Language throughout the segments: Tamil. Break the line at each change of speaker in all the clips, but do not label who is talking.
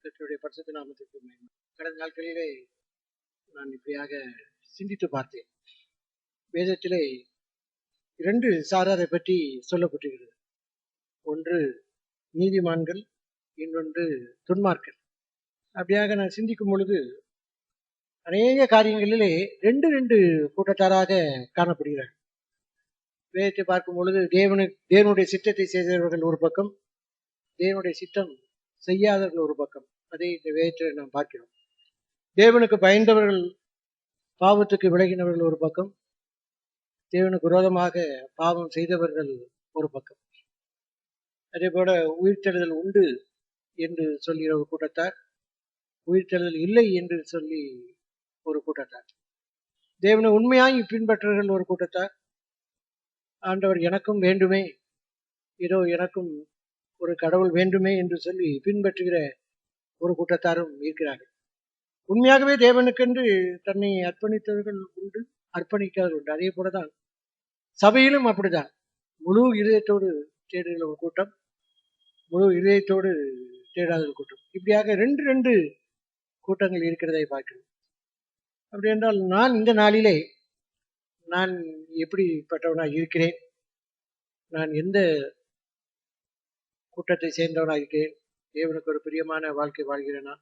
கர்த்தருடைய பரிசுத்த நாமத்திற்கு மகிமை. கடந்த நாட்களிலே நான் இப்படியாக சிந்தித்து பார்த்தேன். வேதத்திலே 2 சாராரை பற்றி சொல்லப்பட்டிருக்கிறது. ஒன்று நீதிமான்கள், இன்னொன்று துன்மார்க்கர். அப்படியாக நான் சிந்திக்கும் பொழுது அநேக காரியங்களிலே 2 கூட்டத்தாராக காணப்படுகிறார்கள். வேதத்தை பார்க்கும் பொழுது தேவனுடைய சித்தத்தை செய்தவர்கள் ஒரு பக்கம், தேவனுடைய சித்தம் செய்யாதவர்கள் ஒரு பக்கம். அதை இந்த வேதத்தில் நாம் பார்க்கிறோம். தேவனுக்கு பயந்தவர்கள், பாவத்துக்கு விலகினவர்கள் ஒரு பக்கம், தேவனுக்கு விரோதமாக பாவம் செய்தவர்கள் ஒரு பக்கம். அதே போல உயிர்த்தெழுதல் உண்டு என்று சொல்கிற ஒரு கூட்டத்தார், உயிர்த்தெழுதல் இல்லை என்று சொல்லி ஒரு கூட்டத்தார், தேவனை உண்மையாய் பின்பற்றவர்கள் ஒரு கூட்டத்தார், ஆண்டவர் எனக்கும் வேண்டுமே, இதோ எனக்கும் ஒரு கடவுள் வேண்டுமே என்று சொல்லி பின்பற்றுகிற ஒரு கூட்டத்தாரும் இருக்கிறார்கள். உண்மையாகவே தேவனுக்கென்று தன்னை அர்ப்பணித்தவர்கள் உண்டு, அர்ப்பணிக்காதவர்கள் உண்டு. அதே போலதான் சபையிலும் அப்படிதான். முழு இதயத்தோடு தேடுகிற ஒரு கூட்டம், முழு இதயத்தோடு தேடாத ஒரு கூட்டம். இப்படியாக 2 கூட்டங்கள் இருக்கிறதை பார்க்கிறோம். அப்படி என்றால் நான் இந்த நாளிலே நான் எப்படிப்பட்டவனாக இருக்கிறேன், நான் எந்த கூட்டத்தை சேர்ந்தவனாக இருக்கிறேன், தேவனுக்கு ஒரு பிரியமான வாழ்க்கை வாழ்கிறேனா,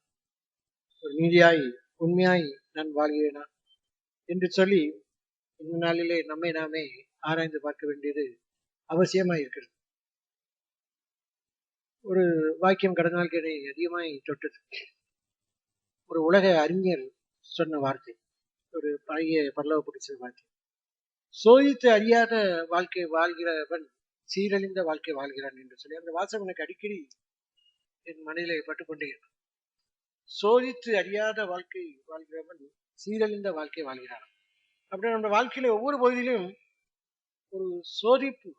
ஒரு நீதியாய் உண்மையாய் நான் வாழ்கிறேனா என்று சொல்லி இந்த நாளிலே நம்மை நாமே ஆராய்ந்து பார்க்க வேண்டியது அவசியமாய் இருக்கிறது. ஒரு வாக்கியம் கடந்த நாளுக்கு என்னை அதிகமாய் தொட்டது. ஒரு உலக அறிஞர் சொன்ன வார்த்தை, ஒரு பழைய பரலோக பிடிச்ச வார்த்தை. சோதித்து அறியாத வாழ்க்கை வாழ்கிறவன் சீரழிந்த வாழ்க்கை வாழ்கிறான் என்று சொல்லி அந்த வாசகம் எனக்கு அடிக்கடி என் மனதிலே பட்டுக்கொண்டே இருக்கும். சோதித்து அறியாத வாழ்க்கை வாழ்கிறவன் சீரழிந்த வாழ்க்கை வாழ்கிறான். அப்படி நம்ம வாழ்க்கையில ஒவ்வொரு பகுதியிலும் ஒரு சோதிப்பு.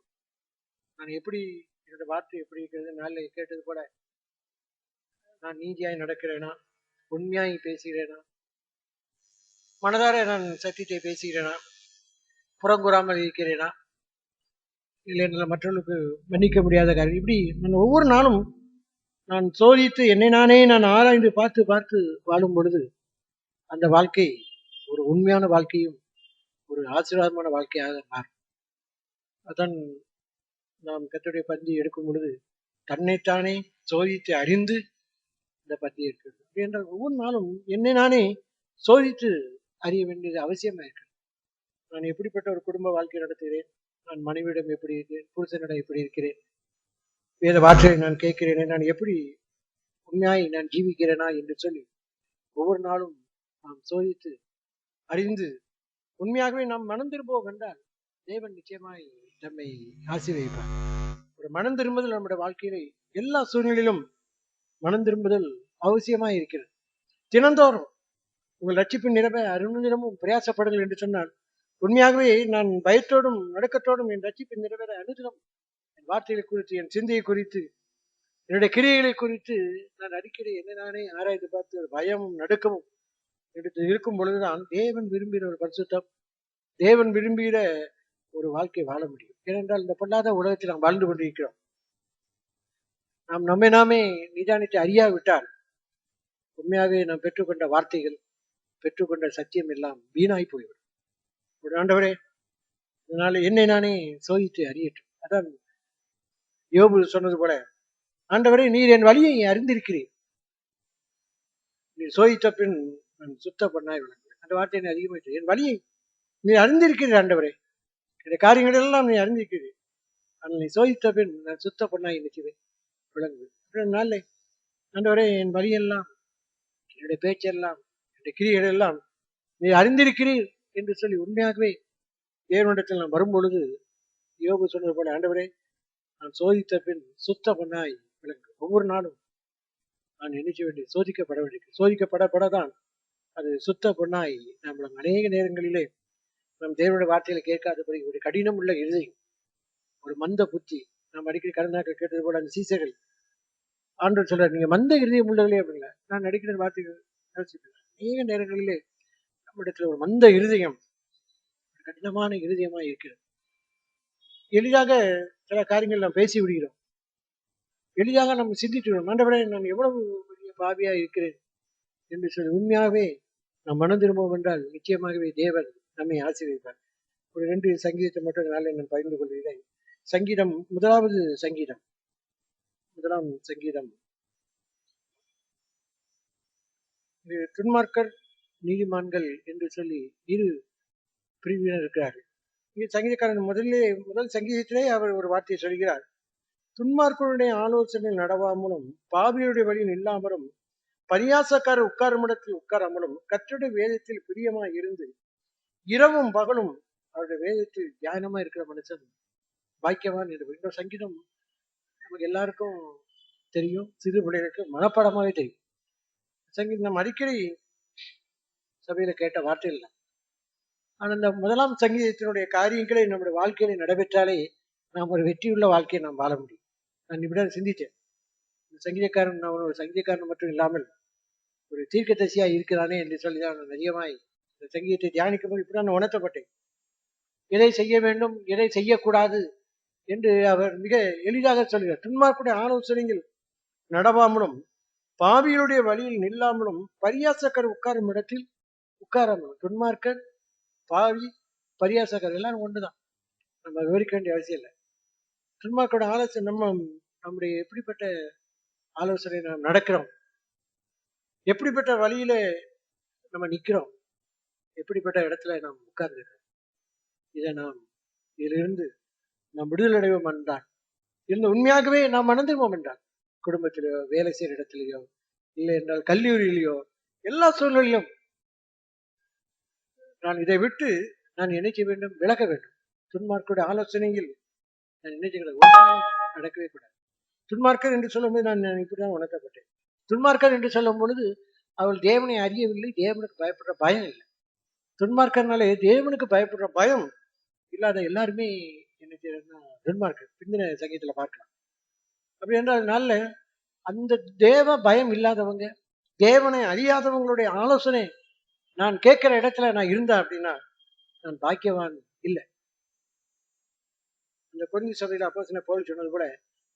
நான் எப்படி, என்னோட வார்த்தை எப்படி இருக்கிறது, நாளில் கேட்டது போல நான் நீதியாய் நடக்கிறேனா, உண்மையாய் பேசுகிறேனா, மனதார நான் சத்தியத்தை பேசுகிறேனா, புறங்கூறாமல் இருக்கிறேனா, இல்லை மற்றவர்களுக்கு மன்னிக்க முடியாத காரியம், இப்படி நான் ஒவ்வொரு நாளும் நான் சோதித்து என்னை நானே நான் ஆராய்ந்து பார்த்து பார்த்து வாழும் பொழுது அந்த வாழ்க்கை ஒரு உண்மையான வாழ்க்கையும் ஒரு ஆசீர்வாதமான வாழ்க்கையாக மாறும். அதான் நாம் கர்த்தருடைய பந்தி எடுக்கும் பொழுது தன்னைத்தானே சோதித்து அறிந்து இந்த பந்தி எடுக்கிறது. அப்படி என்றால் ஒவ்வொரு நாளும் என்னை நானே சோதித்து அறிய வேண்டியது அவசியமா இருக்கு. நான் எப்படிப்பட்ட ஒரு குடும்ப வாழ்க்கை நடத்துகிறேன், நான் மனைவியிடம் எப்படி இருக்கிறேன், புருஷனிடம் எப்படி இருக்கிறேன், வேத வார்த்தையை நான் கேட்கிறேனே, நான் எப்படி உண்மையாய் நான் ஜீவிக்கிறேனா என்று சொல்லி ஒவ்வொரு நாளும் நாம் சோதித்து அறிந்து உண்மையாகவே நாம் மனம் திரும்புவோம் என்றால் தேவன் நிச்சயமாய் நம்மை ஆசீர்வதிப்பார். ஒரு மனம் திரும்புதல் நம்முடைய வாழ்க்கையிலே எல்லா சூழ்நிலையிலும் மனம் திரும்புதல் அவசியமாய் இருக்கிறது. தினந்தோறும் உங்கள் ரட்சிப்பின் நிரம்ப அருணிடமும் பிரயாசப்படுங்கள் என்று சொன்னால் உண்மையாகவே நான் பயத்தோடும் நடுக்கத்தோடும் என் ரட்சிப்பின் நிறைவேற அனுதினம் என் வார்த்தைகளை குறித்து, என் சிந்தையை குறித்து, என்னுடைய கிரியைகளை குறித்து நான் அடிக்கடி என்ன நானே ஆராய்ந்து பார்த்து பயமும் நடுக்கமும் எடுத்து இருக்கும் பொழுதுதான் தேவன் விரும்புகிற ஒரு பரிசுத்தம், தேவன் விரும்புகிற ஒரு வாழ்க்கை வாழ முடியும். ஏனென்றால் இந்த பொல்லாத உலகத்தில் நாம் வாழ்ந்து கொண்டிருக்கிறோம். நாம் நம்மை நாமே நிதானித்து அறியாவிட்டால் உண்மையாகவே நாம் பெற்றுக்கொண்ட வார்த்தைகள், பெற்றுக்கொண்ட சத்தியம் எல்லாம் வீணாய் போய்விடும். ஒரு ஆண்டவரே, இதனால என்னை நானே சோதித்து அறியட்டும். அதான் யோபு சொன்னது போல, ஆண்டவரே நீர் என் வழியை அறிந்திருக்கிறீர், நீர் சோதித்த பின் நான் சுத்த பண்ணாய் விளங்குவேன். அந்த வார்த்தையை அதிகமாயிட்டு, என் வழியை நீ அறிந்திருக்கிறீர் ஆண்டவரே, இந்த காரியங்கள் எல்லாம் நீ அறிந்திருக்கிறீர், ஆனால் நீ சோதித்த பின் நான் சுத்த பண்ணாய் நிற்குவேன் விளங்குவேன். நாளை ஆண்டவரே என் வழியெல்லாம், என்னுடைய பேச்செல்லாம், என்னுடைய கிரியைகள் எல்லாம் நீ அறிந்திருக்கிறீர் என்று சொல்லி உண்மையாகவே தேவனிடத்தில் நான் வரும் பொழுது யோபு சொன்னது போல, ஆண்டவரே நான் சோதித்த பின் சுத்த பண்ணாய் விளங்கு. ஒவ்வொரு நாளும் நான் நினைச்ச வேண்டிய சோதிக்கப்பட வேண்டிய சோதிக்கப்படப்படதான் அது சுத்த பொண்ணாய் நம்மள அநேக நேரங்களிலே நம் தேவனுடைய வார்த்தைகளை கேட்காதபடி ஒரு கடினம் உள்ள இருதயம், ஒரு மந்த புத்தி. நாம் அடிக்கடி கடந்த நாட்கள் கேட்டது போல அந்த சீசர்கள் ஆண்டவர் சொல்றாரு, நீங்க மந்த இருதயம் உள்ளவர்களே அப்படிங்களா. நான் அடிக்கிற வார்த்தைகள் அநேக நேரங்களிலே நம்மிடத்துல ஒரு மந்த இருதயம், கடினமான இருதயமா இருக்கிறது. எளிதாக சில காரியங்கள் நாம் பேசி விடுகிறோம், எளிதாக நம்ம சிந்திட்டு ஆண்டவரே நான் எவ்வளவு பெரிய பாவியா இருக்கிறேன் என்று சொல்லி உண்மையாகவே நாம் மனம் திரும்புவோம் என்றால் நிச்சயமாகவே தேவன் நம்மை ஆசீர்வதிப்பார். ஒரு 2 சங்கீதத்தை மட்டும் நாளை நான் பகிர்ந்து கொள்கிறேன். சங்கீதம் முதலாம் சங்கீதம் துன்மார்க்கர் நீதிமான்கள் என்று சொல்லி இரு பிரிவினர் இருக்கிறார்கள். இங்கே சங்கீதக்காரன் முதல் சங்கீதத்திலே அவர் ஒரு வார்த்தையை சொல்கிறார். துன்மார்க்கருடைய ஆலோசனை நடவாமலும் பாவியுடைய வழி நில்லாமலும் பரியாசக்காரர் உட்காரும் இடத்தில் உட்காராமலும் கர்த்தருடைய வேதத்தில் பிரியமாய் இருந்து இரவும் பகலும் அவருடைய வேதத்தில் தியானமா இருக்கிற மனுஷன் பாக்கியவான் என்று. இந்த சங்கீதம் நமக்கு எல்லாருக்கும் தெரியும், சிறு பிள்ளைகளுக்கு மனப்பாடமாவே தெரியும். சங்கீதம் நம்ம அடிக்கடி சபையில கேட்ட வார்த்தை இல்லை. ஆனா இந்த முதலாம் சங்கீதத்தினுடைய காரியங்களை நம்முடைய வாழ்க்கையில நடைபெற்றாலே நாம் ஒரு வெற்றியுள்ள வாழ்க்கையை நாம் வாழ முடியும். நான் இப்படிதான் சிந்தித்தேன். சங்கீதக்காரன் நான் ஒரு சங்கீதக்காரன் மட்டும் இல்லாமல் ஒரு தீர்க்கதரிசியா இருக்கிறானே என்று சொல்லிதான் நான் அதிகமாய் இந்த சங்கீதத்தை தியானிக்கும் போது இப்படிதான் நான் உணர்த்தப்பட்டேன். எதை செய்ய வேண்டும், எதை செய்யக்கூடாது என்று அவர் மிக எளிதாக சொல்கிறார். துன்மார்க்குடைய ஆலோசனைகள் நடவாமலும் பாவிகளுடைய வழியில் நில்லாமலும் பரியாசக்கர் உட்காரும் இடத்தில் உட்காராமலும். துன்மார்க்கர், பாவி, பரியாசக்கர் எல்லாரும் ஒன்றுதான், நம்ம விவரிக்க வேண்டிய அவசியம் இல்லை. துன்மார்க்கோட ஆலோசனை நம்முடைய எப்படிப்பட்ட ஆலோசனை நாம் நடக்கிறோம், எப்படிப்பட்ட வழியில நம்ம நிக்கிறோம், எப்படிப்பட்ட இடத்துல நாம் உட்கார்ந்துக்கிறோம், இதை நாம் இதிலிருந்து நாம் விடுதலை அடைவோம் என்றால், இருந்து உண்மையாகவே நாம் மணந்துவோம் என்றால், குடும்பத்திலேயோ வேலை செய்யற இடத்திலேயோ இல்லை என்றால் கல்லூரியிலேயோ எல்லா சூழ்நிலையிலும் நான் இதை விட்டு நான் என்ன செய்ய வேண்டும், விலக வேண்டும். துன்மார்க்குடைய ஆலோசனையில் நான் என்ன செய்யக்கூடாது, நடக்கவே கூடாது. துன்மார்க்கர் என்று சொல்லும் போது நான் இப்படிதான் உணர்த்தப்பட்டேன். துன்மார்க்கர் என்று சொல்லும் பொழுது அவள் தேவனை அறியவில்லை, தேவனுக்கு பயப்படுற பயம் இல்லை. துன்மார்க்கர்னாலே தேவனுக்கு பயப்படுற பயம் இல்லாத எல்லாருமே என்ன செய்யறதுன்னா துன்மார்க்கர். பிந்தின சங்கீதத்துல பார்க்கலாம். அப்படி என்றால் அந்த தேவ பயம் இல்லாதவங்க, தேவனை அறியாதவங்களுடைய ஆலோசனை நான் கேட்கிற இடத்துல நான் இருந்தேன் அப்படின்னா நான் பாக்கியவான் இல்லை. அந்த கொரிந்தி சபையில அப்போஸ்தலன் பவுல் சொன்னது கூட,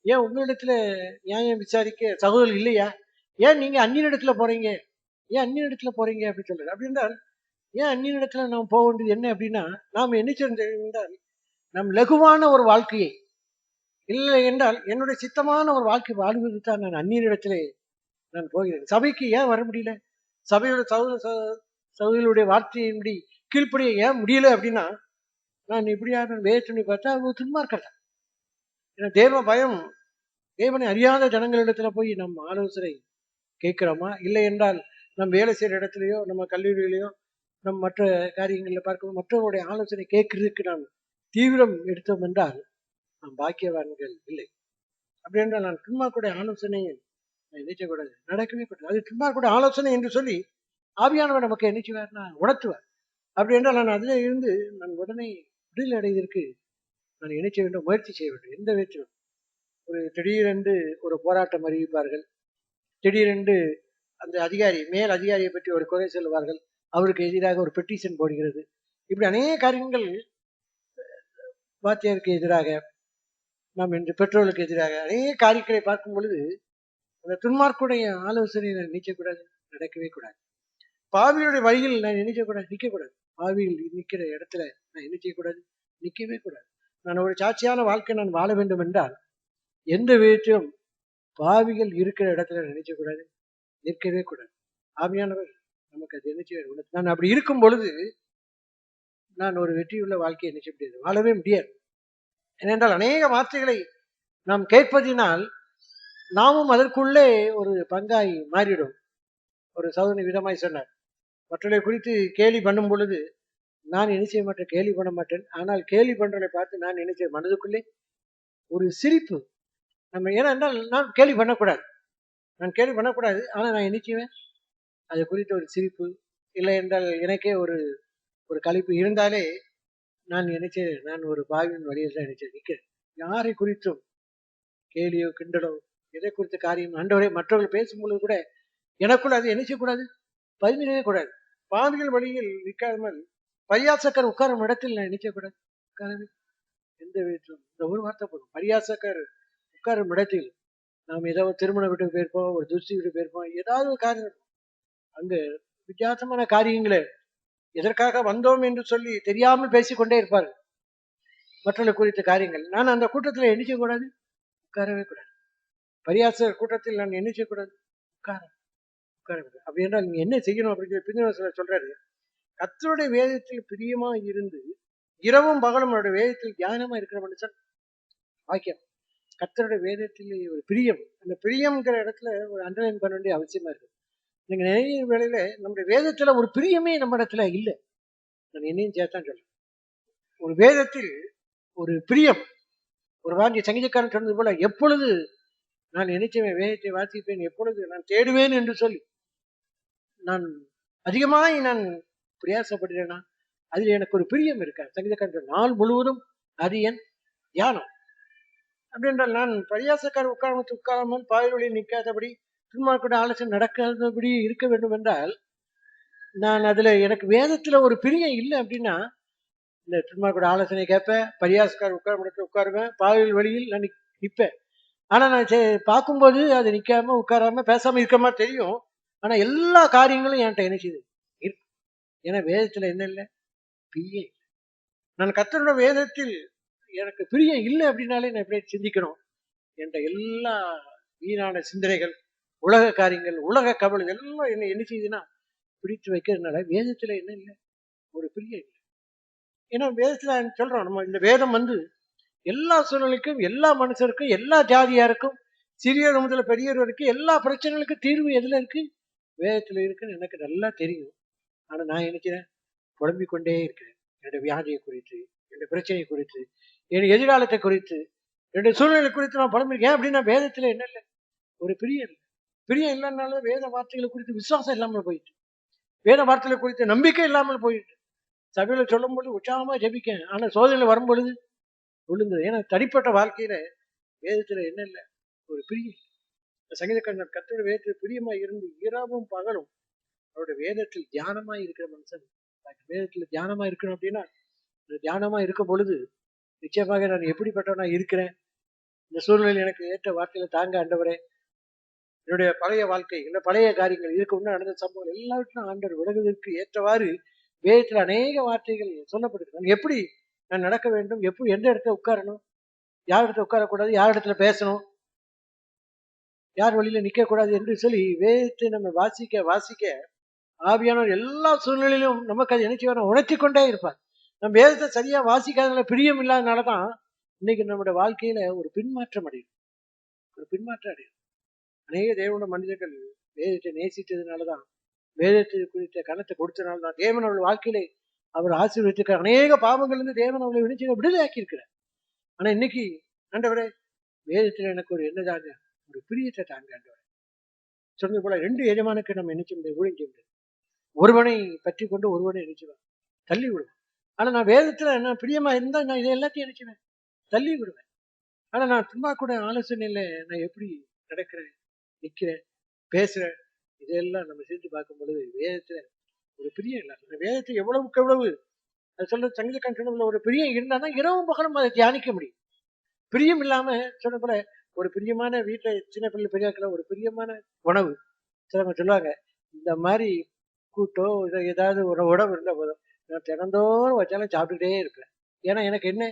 ஏன் உங்களிடத்துல நியாயம் விசாரிக்க சகோதரர் இல்லையா, ஏன் நீங்க அந்நிய இடத்துல போறீங்க, ஏன் அந்நிய இடத்துல போறீங்க அப்படின்னு சொல்றாரு. அப்படி என்றால் ஏன் அந்நிய இடத்துல நாம் போக வேண்டியது என்ன அப்படின்னா, நாம் என்ன செய்தால் நம் லகுவான ஒரு வாழ்க்கையை, இல்லை என்றால் என்னுடைய சித்தமான ஒரு வாழ்க்கை வாழ்வது தான் நான் அந்நிய இடத்திலே நான் போகிறேன். சபைக்கு ஏன் வர முடியல, சபையோட சகோதரர்களுடைய வார்த்தையின்படி கீழ்ப்படிய ஏன் முடியல அப்படின்னா, நான் இப்படியான வேற்றுமை பார்த்தா அவங்க துன்மார்க்கர் தான். ஏன்னா தேவ பயம், தேவனை அறியாத ஜனங்களிடத்துல போய் நம்ம ஆலோசனை கேட்கிறோமா, இல்லை என்றால் நம் வேலை செய்யற இடத்துலயோ நம்ம கல்லூரியிலையோ நம் மற்ற காரியங்களில் பார்க்கும் மற்றவருடைய ஆலோசனை கேட்கறதுக்கு நாம் தீவிரம் எடுத்தோம் என்றால் நாம் பாக்கியவான்கள் இல்லை. அப்படி என்றால் நான் துன்மார்க்குடைய ஆலோசனையை நினைச்சக்கூடாது, நடக்கவே கூடாது. அது துன்மார்க்குடைய ஆலோசனை என்று சொல்லி ஆவியானவர் நமக்கு என்ன செய்வார்னா உணர்த்துவார். அப்படி என்றால் நான் அதில் இருந்து நான் உடனே விடுதலை அடைவதற்கு நான் என்ன செய்ய வேண்டும், முயற்சி செய்ய வேண்டும். எந்த விதத்திலும் ஒரு திடீரென்று ஒரு போராட்டம் அறிவிப்பார்கள், திடீரென்று அந்த அதிகாரி மேல் அதிகாரியை பற்றி ஒரு குறை சொல்லுவார்கள், அவருக்கு எதிராக ஒரு பெட்டிஷன் போடுகிறது. இப்படி அநேக காரியங்கள் வாத்தியாருக்கு எதிராக, நாம் என்று பெற்றோர்களுக்கு எதிராக அநேக காரியங்களை பார்க்கும் பொழுது அந்த துன்மார்க்குடைய ஆலோசனை நான் நினைக்கக்கூடாது, நடக்கவே கூடாது. பாவியுடைய வழியில் நான் நினைக்கக்கூடாது, நிற்கக்கூடாது. பாவியில் நிற்கிற இடத்துல நான் என்ன செய்யக்கூடாது, நிற்கவே கூடாது. நான் ஒரு சாட்சியான வாழ்க்கை நான் வாழ வேண்டும் என்றால் எந்த விதத்திலும் பாவிகள் இருக்கிற இடத்துல நினைக்கக்கூடாது, நிற்கவே கூடாது. ஆவியானவர் நமக்கு அது நினைச்சு, நான் அப்படி இருக்கும் பொழுது நான் ஒரு வெற்றியுள்ள வாழ்க்கையை நினைச்ச முடியாது, வாழவே முடியாது. ஏனென்றால் அநேக வார்த்தைகளை நாம் கேட்பதினால் நாமும் அதற்குள்ளே ஒரு பங்காய் மாறிடும். ஒரு சகோதரன் விதமாய் சொன்னார், மற்றவர்களை குறித்து கேலி பண்ணும் பொழுது நான் என்ன செய்ய மாட்டேன், கேலி பண்ண மாட்டேன். ஆனால் கேலி பண்றதை பார்த்து நான் என்ன செய்ய, மனதுக்குள்ளே ஒரு சிரிப்பு. நம்ம ஏன்னா என்றால் நான் கேலி பண்ணக்கூடாது, நான் கேலி பண்ணக்கூடாது. ஆனால் நான் என்ன செய்வேன், அது குறித்த ஒரு சிரிப்பு, இல்லை என்றால் எனக்கே ஒரு ஒரு கழிப்பு இருந்தாலே நான் நினைச்ச, நான் ஒரு பாவியின் வழியில் தான் நினைச்சேன் நிற்கிறேன். யாரை குறித்தும் கேலியோ கிண்டலோ எதை குறித்த காரியம் ஆண்டவரே மற்றவர்கள் பேசும்பொழுது கூட எனக்குள்ள அது என்ன செய்யக்கூடாது, பதிவிடவே கூடாது. பாவிகள் வழியில் நிற்காமல் பரியாசக்கர் உட்காரும் இடத்தில் நான் நினைக்கக்கூடாது, உட்காரவே எந்த விதத்திலும். இந்த ஒரு வார்த்தை போதும், பரியாசக்கர் உட்காரும் இடத்தில் நாம் ஏதோ திருமண வீட்டுக்கு போயிருப்போம், ஒரு துஷ்டி வீட்டுக்கு போயிருப்போம், ஏதாவது ஒரு காரியம் அங்க வித்தியாசமான காரியங்களே எதற்காக வந்தோம் என்று சொல்லி தெரியாமல் பேசிக்கொண்டே இருப்பார்கள் மற்றவர்கள் குறித்த காரியங்கள். நான் அந்த கூட்டத்தில் என்ன செய்யக்கூடாது? உட்காரவே கூடாது. பரியாசர் கூட்டத்தில் நான் என்ன செய்யக்கூடாது? உட்கார உட்காரக்கூடாது. அப்படி என்றால் நீங்க என்ன செய்யணும் அப்படின்னு பின்ன சொல்றாரு, கர்த்தருடைய வேதத்தில் பிரியமா இருந்து இரவும் பகலும் அவருடைய வேதத்தில் தியானமா இருக்கிற மனுஷன் வாக்கியம். கர்த்தருடைய வேதத்தில் ஒரு பிரியம், அந்த பிரியம்ங்கிற இடத்துல ஒரு அண்டர்லைன் பண்ண வேண்டிய அவசியமா இருக்கு. நீங்க நிறைய வேளையில நம்முடைய வேதத்துல ஒரு பிரியமே நம்ம இடத்துல இல்லை. நான் என்னையும் சேர்த்தான் சொல்றேன். ஒரு வேதத்தில் ஒரு பிரியம், ஒரு வாங்கிய சங்கீதக்காரன் சொன்னது போல, எப்பொழுது நான் நினைச்சேன் வேதத்தை வாசிப்பேன், எப்பொழுது நான் தேடுவேன் என்று சொல்லி நான் அதிகமாய் நான் பிரயாசப்படுறேன்னா அதில் எனக்கு ஒரு பிரியம் இருக்காது. சங்கீதக்காரன் நாள் முழுவதும் அது என் தியானம். அப்படி என்றால் நான் பிரயாசக்கார உட்காராமல் பாயில் வழியில் நிற்காதபடி துன்மார்க்கோட ஆலோசனை நடக்காதபடி இருக்க வேண்டும் என்றால் நான் அதுல எனக்கு வேதத்துல ஒரு பிரியம் இல்லை அப்படின்னா இந்த துன்மார்க்கோட ஆலோசனை கேட்பேன், பரியாசக்கார உட்காருவேன், பாயில் வழியில் நான் நிற்பேன். ஆனா நான் பார்க்கும்போது அது நிக்காம உட்காராம பேசாம இருக்க மாதிரி தெரியும். ஆனா எல்லா காரியங்களும் என்கிட்ட என்ன செய்யுது இருக்கு. ஏன்னா வேதத்துல என்ன இல்லை? பிரியம். நான் கர்த்தருடைய வேதத்தில் எனக்கு பிரியம் இல்லை அப்படின்னாலே நான் எப்படி சிந்திக்கணும்? என்கிட்ட எல்லா வீணான சிந்தனைகள், உலக காரியங்கள், உலக கவலை எல்லாம் என்ன என்ன செய்யுதுன்னா பிடித்து வைக்கிறதுனால வேதத்துல என்ன இல்லை? ஒரு பிரியம் இல்லை. ஏன்னா வேதத்துல சொல்றோம், நம்ம இந்த வேதம் எல்லா சூழ்நிலைக்கும், எல்லா மனுஷருக்கும், எல்லா ஜாதியாருக்கும், சிறியவர் முதல்ல பெரியவர் வரைக்கும் எல்லா பிரச்சனைகளுக்கும் தீர்வு எதுல இருக்கு? வேதத்துல இருக்குன்னு எனக்கு நல்லா தெரியும். ஆனா நான் நினைக்கிறேன், புலம்பிக் கொண்டே இருக்கிறேன். என்னுடைய வியாதியை குறித்து, என்னுடைய பிரச்சனை குறித்து, என் எதிர்காலத்தை குறித்து, என்னுடைய சூழ்நிலை குறித்து நான் புலம்பிருக்கேன். அப்படின்னா வேதத்துல என்ன இல்லை? ஒரு பிரியம் இல்லை. பிரியம் இல்லைன்னாலும் வேத வார்த்தைகளை குறித்து விசுவாசம் இல்லாமல் போயிட்டு, வேத வார்த்தைகளை குறித்து நம்பிக்கை இல்லாமல் போயிட்டு, சபையில சொல்லும் பொழுது உற்சாகமா ஜெபிக்கேன், ஆனா சோதனையில வரும் பொழுது விழுந்தது. ஏன்னா தனிப்பட்ட வாழ்க்கையில வேதத்துல என்ன இல்லை? ஒரு பிரியம். சங்கீதக்காரன் கர்த்தருடைய வேதத்தில் பிரியமா இருந்து இரவும் பகலும் அவருடைய வேதத்தில் தியானமா இருக்கிற மனுஷன். வேதத்துல தியானமா இருக்கணும் அப்படின்னா தியானமா இருக்கும் பொழுது நிச்சயமாக நான் எப்படிப்பட்டவனா இருக்கிறேன், இந்த சூழ்நிலையில் எனக்கு ஏற்ற வார்த்தையில தாங்க ஆண்டவரே, என்னுடைய பழைய வாழ்க்கை, இந்த பழைய காரியங்கள், இதுக்கு முன்னே நடந்த சம்பவங்கள் எல்லாவற்றும் ஆண்டவர் விலகுவதற்கு ஏற்றவாறு வேதத்தில் அநேக வார்த்தைகள் சொல்லப்படுது. நான் எப்படி நான் நடக்க வேண்டும், எப்படி எந்த இடத்துல உட்காரணும், யார் இடத்துல உட்காரக்கூடாது, யார் இடத்துல பேசணும், யார் வழியில நிக்க கூடாது என்று சொல்லி வேதத்தை நம்ம வாசிக்க வாசிக்க ஆவியானவர் எல்லா சூழ்நிலையிலும் நமக்கு அது என்ன உணர்த்தி கொண்டே இருப்பார். நம்ம வேதத்தை சரியா வாசிக்காதனால, பிரியம் இல்லாதனாலதான் இன்னைக்கு நம்முடைய வாழ்க்கையில ஒரு பின்மாற்றம் அடையும். ஒரு பின்மாற்றம் அடையும். அநேக தேவனுடைய மனிதர்கள் வேதத்தை நேசித்ததுனாலதான், வேதத்தை குறித்த கணத்தை கொடுத்தனால்தான் தேவன் அவள் வாழ்க்கையிலே அவர் ஆசீர்வதித்திருக்கிற அநேக பாவங்கள் இருந்து தேவன் அவளை விடுதலையாக்கி இருக்கிறார். ஆனா இன்னைக்கு ஆண்டவரே வேதத்துல எனக்கு ஒரு என்னதாங்க, ஒரு பிரியத்தை தாங்க ஆண்டவரே. சொன்னது போல 2 எஜமானுக்கு நம்ம நினைச்ச முடியாது, ஊழியம் செய்ய முடியாது. ஒருவனை பற்றி கொண்டு ஒருவனை நினைச்சுவேன், தள்ளி விடுவேன். ஆனா நான் வேதத்துல என்ன பிரியமா இருந்தா நான் இதை எல்லாத்தையும் நினைச்சுவேன், தள்ளி விடுவேன். ஆனா நான் சும்மா கூட ஆலோசனையில நான் எப்படி நடக்கிறேன், நிக்கிறேன், பேசுறேன், இதெல்லாம் நம்ம செஞ்சு பார்க்கும் பொழுது வேதத்துல ஒரு பிரியம் இல்லை. அந்த வேதத்தை எவ்வளவுக்கு எவ்வளவு அது சொல்ற சங்கீதக்காரன் சொன்ன ஒரு பிரியம் இருந்தாதான் இரவும் பகலும் அதை தியானிக்க முடியும். பிரியம் இல்லாம சொன்ன போல ஒரு பிரியமான வீட்டுல சின்ன பிள்ளை பெரியாக்கள் ஒரு பிரியமான உணவு சிலவங்க சொல்லுவாங்க, இந்த மாதிரி கூட்டோ ஏதாவது ஒரு உணவு இருந்தா போதும், நான் தினந்தோறும் வச்சாலும் சாப்பிட்டுட்டே இருப்பேன். ஏன்னா எனக்கு என்ன,